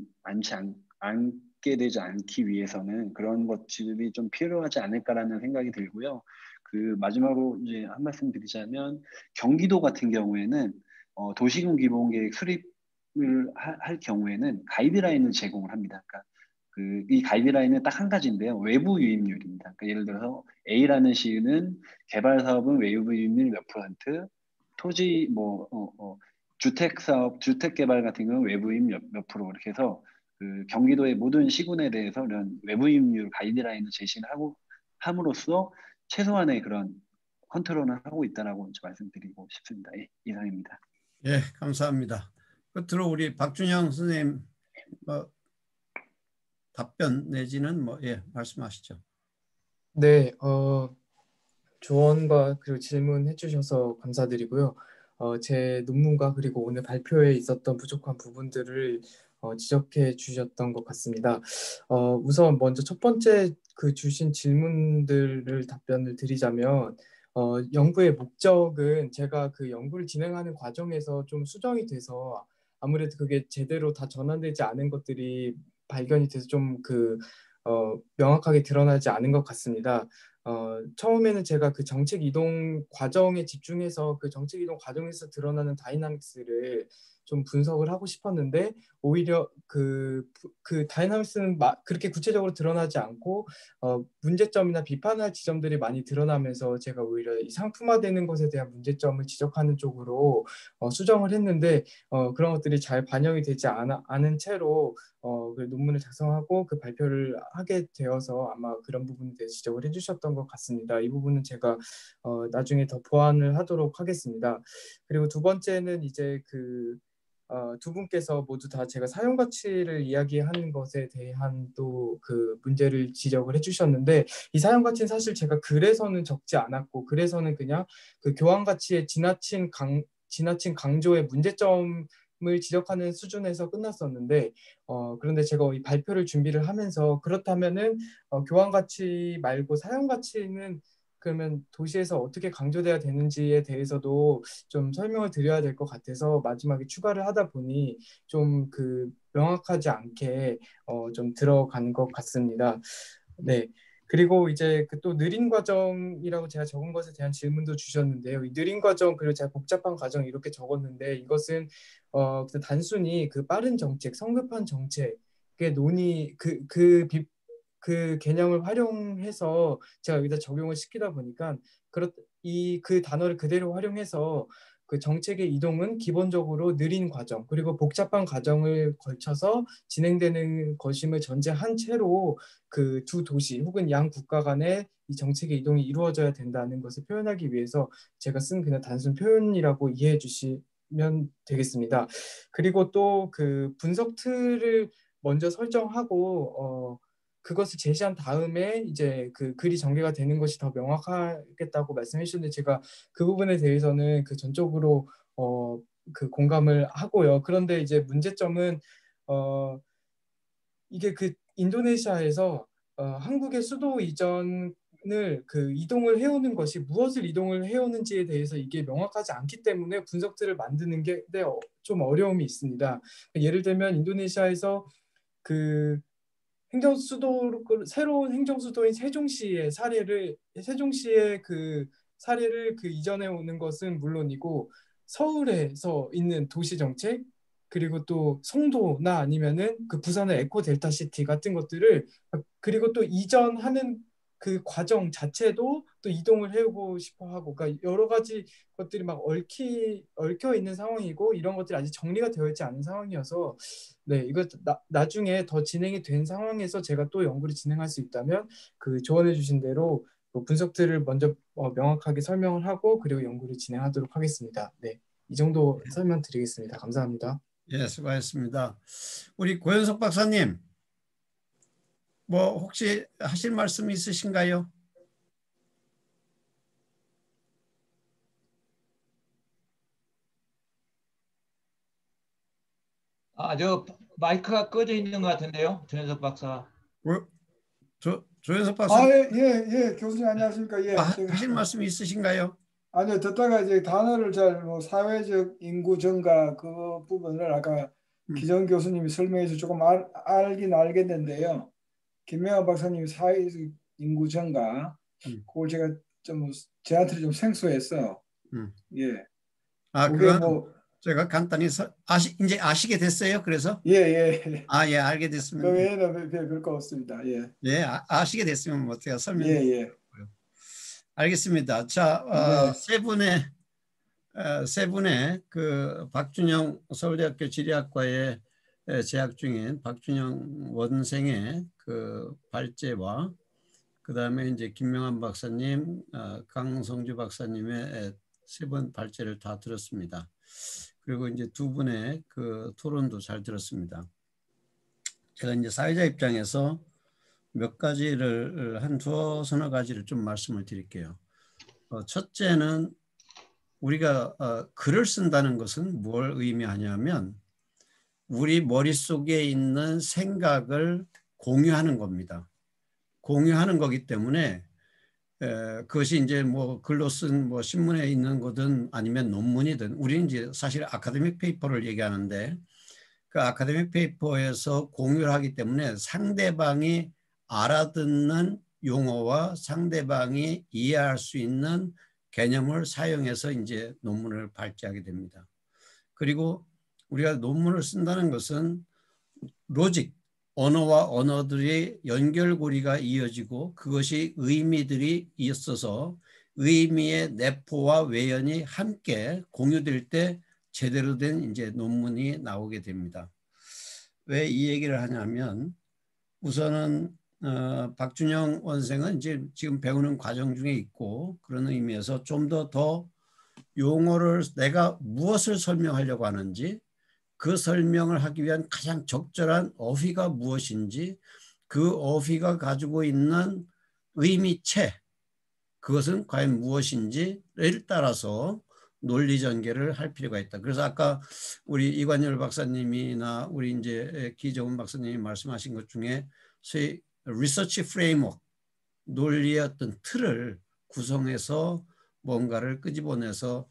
안게 되지 않기 위해서는 그런 것들이 좀 필요하지 않을까라는 생각이 들고요. 그 마지막으로 이제 한 말씀 드리자면 경기도 같은 경우에는 도시군 기본계획 수립을 할 경우에는 가이드라인을 제공을 합니다. 그러니까 이 가이드라인은 딱 한 가지인데요. 외부 유입률입니다. 그러니까 예를 들어서 A라는 시는 개발 사업은 외부 유입률 몇 %, 토지 주택 사업, 주택 개발 같은 경우는 외부임 몇 프로 이렇게 해서 그 경기도의 모든 시군에 대해서 이런 외부임률 가이드라인을 제시를 함으로써 최소한의 그런 컨트롤을 하고 있다라고 말씀드리고 싶습니다. 예, 이상입니다. 예, 감사합니다. 끝으로 우리 박준영 선생님 답변 내지는 말씀하시죠. 네, 조언과 그리고 질문해 주셔서 감사드리고요. 제 논문과 그리고 오늘 발표에 있었던 부족한 부분들을 지적해 주셨던 것 같습니다. 우선 먼저 첫 번째 주신 질문들을 답변을 드리자면 연구의 목적은 제가 그 연구를 진행하는 과정에서 좀 수정이 돼서 아무래도 그게 제대로 다 전환되지 않은 것들이 발견이 돼서 좀 명확하게 드러나지 않은 것 같습니다. 처음에는 제가 그 정책 이동 과정에 집중해서 그 정책 이동 과정에서 드러나는 다이나믹스를 좀 분석을 하고 싶었는데 오히려 그 다이나믹스는 그렇게 구체적으로 드러나지 않고 문제점이나 비판할 지점들이 많이 드러나면서 제가 오히려 이 상품화되는 것에 대한 문제점을 지적하는 쪽으로 수정을 했는데 그런 것들이 잘 반영이 되지 않은 채로 그 논문을 작성하고 그 발표를 하게 되어서 아마 그런 부분에 대해 지적을 해주셨던 것 같습니다. 이 부분은 제가 나중에 더 보완을 하도록 하겠습니다. 그리고 두 번째는 이제 두 분께서 모두 다 제가 사용 가치를 이야기하는 것에 대한 또 그 문제를 지적을 해주셨는데 이 사용 가치는 사실 제가 글에서는 적지 않았고 글에서는 그냥 그 교환 가치의 지나친 강조의 문제점을 지적하는 수준에서 끝났었는데 그런데 제가 이 발표를 준비를 하면서 그렇다면은 교환 가치 말고 사용 가치는 그러면 도시에서 어떻게 강조돼야 되는지에 대해서도 좀 설명을 드려야 될 것 같아서 마지막에 추가를 하다 보니 좀 명확하지 않게 좀 들어간 것 같습니다. 네. 그리고 이제 또 느린 과정이라고 제가 적은 것에 대한 질문도 주셨는데요. 이 느린 과정 그리고 제가 복잡한 과정 이렇게 적었는데 이것은 단순히 그 빠른 정책, 성급한 정책의 논의 그 개념을 활용해서 제가 여기다 적용을 시키다 보니까 그 단어를 그대로 활용해서 그 정책의 이동은 기본적으로 느린 과정 그리고 복잡한 과정을 걸쳐서 진행되는 것임을 전제한 채로 그 두 도시 혹은 양 국가 간의 이 정책의 이동이 이루어져야 된다는 것을 표현하기 위해서 제가 쓴 그냥 단순 표현이라고 이해해 주시면 되겠습니다. 그리고 또 그 분석 틀을 먼저 설정하고 그것을 제시한 다음에 이제 그 글이 전개가 되는 것이 더 명확하겠다고 말씀해 주셨는데 제가 그 부분에 대해서는 그 전적으로 그 공감을 하고요. 그런데 이제 문제점은 이게 그 인도네시아에서 한국의 수도 이전을 이동을 해오는 것이 무엇을 이동을 해오는지에 대해서 이게 명확하지 않기 때문에 분석들을 만드는 게 좀 어려움이 있습니다. 예를 들면 인도네시아에서 그 새로운 행정수도인 세종시의 사례를 이전해 오는 것은 물론이고 서울에서 있는 도시 정책 그리고 또 송도나 아니면은 그 부산의 에코 델타 시티 같은 것들을 그리고 또 이전하는 그 과정 자체도 또 이동을 해오고 싶어 하고 그러니까 여러 가지 것들이 막 얽혀 있는 상황이고 이런 것들이 아직 정리가 되어 있지 않은 상황이어서 네, 이거 나중에 더 진행이 된 상황에서 제가 또 연구를 진행할 수 있다면 그 조언해 주신 대로 분석들을 먼저 명확하게 설명을 하고 그리고 연구를 진행하도록 하겠습니다. 네, 이 정도 설명드리겠습니다. 감사합니다. 예, 수고하셨습니다. 우리 고현석 박사님, 뭐 혹시 하실 말씀 있으신가요? 저 마이크가 꺼져 있는 것 같은데요, 조현석 박사. 조현석 박사. 예, 교수님 안녕하십니까? 예, 하실 말씀 있으신가요? 아니요, 듣다가 이제 단어를 사회적 인구 증가 그 부분을 아까 기정 교수님이 설명해서 조금 알긴 알겠는데요. 김명환 박사님이 사회적 인구 증가 그걸 제가 저한테 좀 생소해서 예. 그게 제가 간단히 이제 아시게 됐어요. 그래서 예. 예, 알게 됐습니다. 그 외에는 별거 없습니다. 예. 예, 아시게 됐으면 뭐 제가 설명. 예. 알겠습니다. 자, 세 분의 그 박준영 서울대학교 지리학과에 재학 중인 박준영 원생의 그 발제와 그 다음에 이제 김명환 박사님, 강성주 박사님의 세 번 발제를 다 들었습니다. 그리고 이제 두 분의 그 토론도 잘 들었습니다. 제가 이제 사회자 입장에서 몇 가지를 서너 가지를 좀 말씀을 드릴게요. 첫째는 우리가 글을 쓴다는 것은 뭘 의미하냐면 우리 머릿속에 있는 생각을 공유하는 겁니다. 공유하는 거기 때문에 그것이 이제 뭐 글로 쓴 뭐 신문에 있는 거든 아니면 논문이든 우리는 이제 사실 아카데믹 페이퍼를 얘기하는데 그 아카데믹 페이퍼에서 공유를 하기 때문에 상대방이 알아듣는 용어와 상대방이 이해할 수 있는 개념을 사용해서 이제 논문을 발제하게 됩니다. 그리고 우리가 논문을 쓴다는 것은 로직, 언어와 언어들의 연결고리가 이어지고 그것이 의미들이 있어서 의미의 내포와 외연이 함께 공유될 때 제대로 된 이제 논문이 나오게 됩니다. 왜 이 얘기를 하냐면 우선은 박준영 원생은 이제 지금 배우는 과정 중에 있고 그런 의미에서 좀 더 용어를 내가 무엇을 설명하려고 하는지 그 설명을 하기 위한 가장 적절한 어휘가 무엇인지 그 어휘가 가지고 있는 의미체 그것은 과연 무엇인지를 따라서 논리 전개를 할 필요가 있다. 그래서 아까 우리 이관열 박사님이나 우리 이제 기정훈 박사님이 말씀하신 것 중에 소위 리서치 프레임워크 논리의 어떤 틀을 구성해서 뭔가를 끄집어내서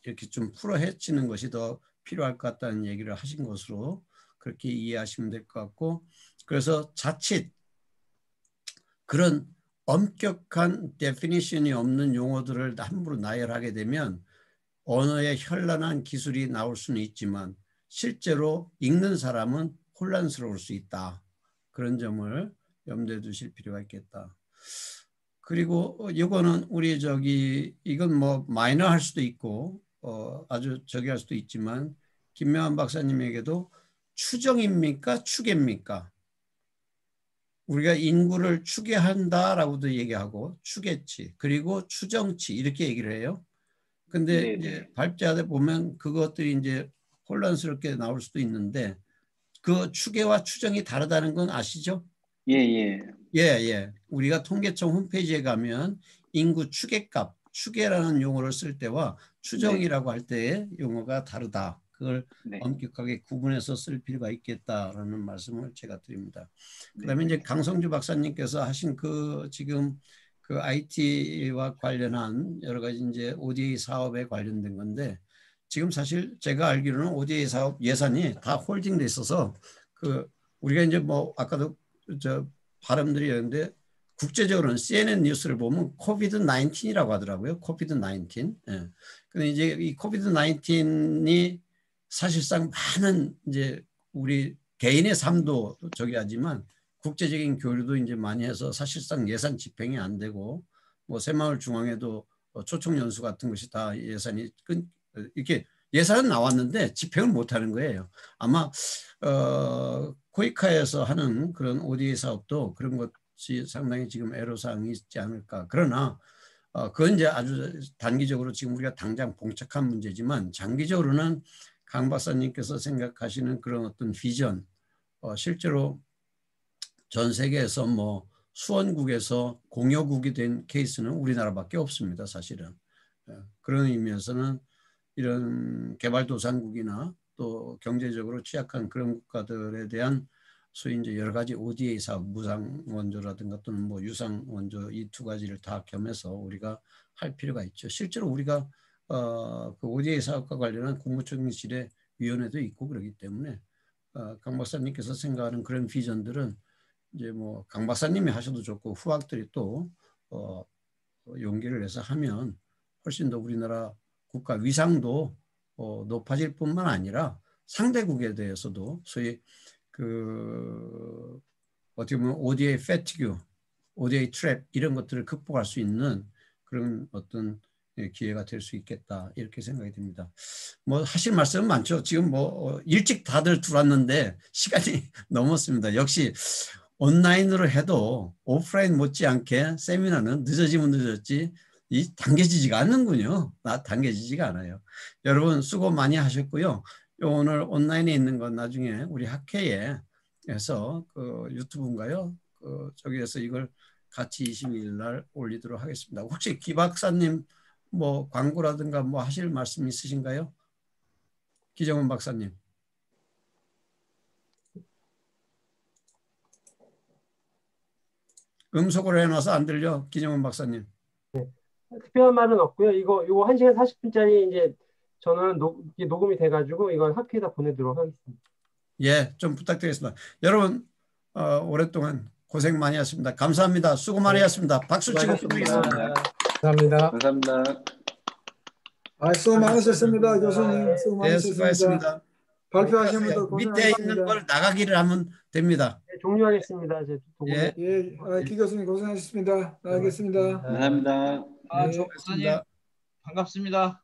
이렇게 좀 풀어 헤치는 것이 더 필요할 것 같다는 얘기를 하신 것으로 그렇게 이해하시면 될 것 같고 그래서 자칫 그런 엄격한 데피니션이 없는 용어들을 함부로 나열하게 되면 언어의 현란한 기술이 나올 수는 있지만 실제로 읽는 사람은 혼란스러울 수 있다. 그런 점을 염두에 두실 필요가 있겠다. 그리고 이거는 우리 이건 뭐 마이너 할 수도 있고 아주 저기 할 수도 있지만 김명환 박사님에게도 추정입니까? 추계입니까? 우리가 인구를 추계한다라고도 얘기하고 추계치 그리고 추정치 이렇게 얘기를 해요. 근데 이제 발제하다 보면 그것들이 이제 혼란스럽게 나올 수도 있는데 그 추계와 추정이 다르다는 건 아시죠? 예. 우리가 통계청 홈페이지에 가면 인구 추계값, 추계라는 용어를 쓸 때와 추정이라고 할 때의 용어가 다르다. 그걸 엄격하게 구분해서 쓸 필요가 있겠다라는 말씀을 제가 드립니다. 그다음에 이제 강성주 박사님께서 하신 지금 그 IT와 관련한 여러 가지 이제 ODA 사업에 관련된 건데 지금 사실 제가 알기로는 ODA 사업 예산이 다 홀딩돼 있어서 우리가 이제 뭐 아까도 발음들이 국제적으로는 CNN 뉴스를 보면 코비드-19이라고 하더라고요. 코비드-19. 예. 근데 이제 이 코비드-19이 사실상 많은 이제 우리 개인의 삶도 저기 하지만 국제적인 교류도 이제 많이 해서 사실상 예산 집행이 안 되고 뭐 새마을중앙에도 초청 연수 같은 것이 다 예산이 이렇게 예산은 나왔는데 집행을 못 하는 거예요. 아마 코이카에서 하는 그런 ODA 사업도 그런 것이 상당히 지금 애로사항이 있지 않을까. 그러나 그건 이제 아주 단기적으로 지금 우리가 당장 봉착한 문제지만 장기적으로는 강 박사님께서 생각하시는 그런 어떤 비전, 실제로 전 세계에서 뭐 수원국에서 공여국이 된 케이스는 우리나라밖에 없습니다. 사실은. 그런 의미에서는 이런 개발도상국이나 또 경제적으로 취약한 그런 국가들에 대한 소위 이제 여러 가지 ODA 사업, 무상 원조라든가 또는 뭐 유상 원조 이 두 가지를 다 겸해서 우리가 할 필요가 있죠. 실제로 우리가 그 ODA 사업과 관련한 국무총리실의 위원회도 있고 그러기 때문에 강 박사님께서 생각하는 그런 비전들은 이제 뭐 강 박사님이 하셔도 좋고 후학들이 또 용기를 내서 하면 훨씬 더 우리나라 국가 위상도 높아질 뿐만 아니라 상대국에 대해서도 소위 어떻게 보면 ODA 패티그, ODA 트랩 이런 것들을 극복할 수 있는 그런 어떤 기회가 될 수 있겠다 이렇게 생각이 듭니다. 뭐 하실 말씀은 많죠. 지금 뭐 일찍 다들 들어왔는데 시간이 넘었습니다. 역시 온라인으로 해도 오프라인 못지않게 세미나는 늦어지면 늦었지 당겨지지가 않는군요. 당겨지지가 않아요. 여러분 수고 많이 하셨고요. 오늘 온라인에 있는 건 나중에 우리 학회에서 유튜브인가요? 저기에서 이걸 같이 22일 날 올리도록 하겠습니다. 혹시 기 박사님 뭐 광고라든가 뭐 하실 말씀 있으신가요? 기정훈 박사님. 음속으로 해놔서 안 들려, 기정훈 박사님. 네. 특별한 말은 없고요. 이거 1시간 40분짜리 이제 저는 녹음이 돼가지고 이걸 학회에다 보내도록 하겠습니다. 예, 좀 부탁드리겠습니다. 여러분 오랫동안 고생 많이 하셨습니다. 감사합니다. 수고 많이 하셨습니다. 박수 치고 끝내겠습니다. 감사합니다. 감사합니다. 수고 많으셨습니다. 교수님. 수고 네, 많으셨습니다. 수고하셨습니다. 발표하신 분들 밑에 있는 고생하셨습니다. 걸 나가기를 하면 됩니다. 네, 종료하겠습니다. 이제 예. 예, 기 교수님 고생하셨습니다. 나가겠습니다. 감사합니다. 아, 네. 조 교수님 반갑습니다.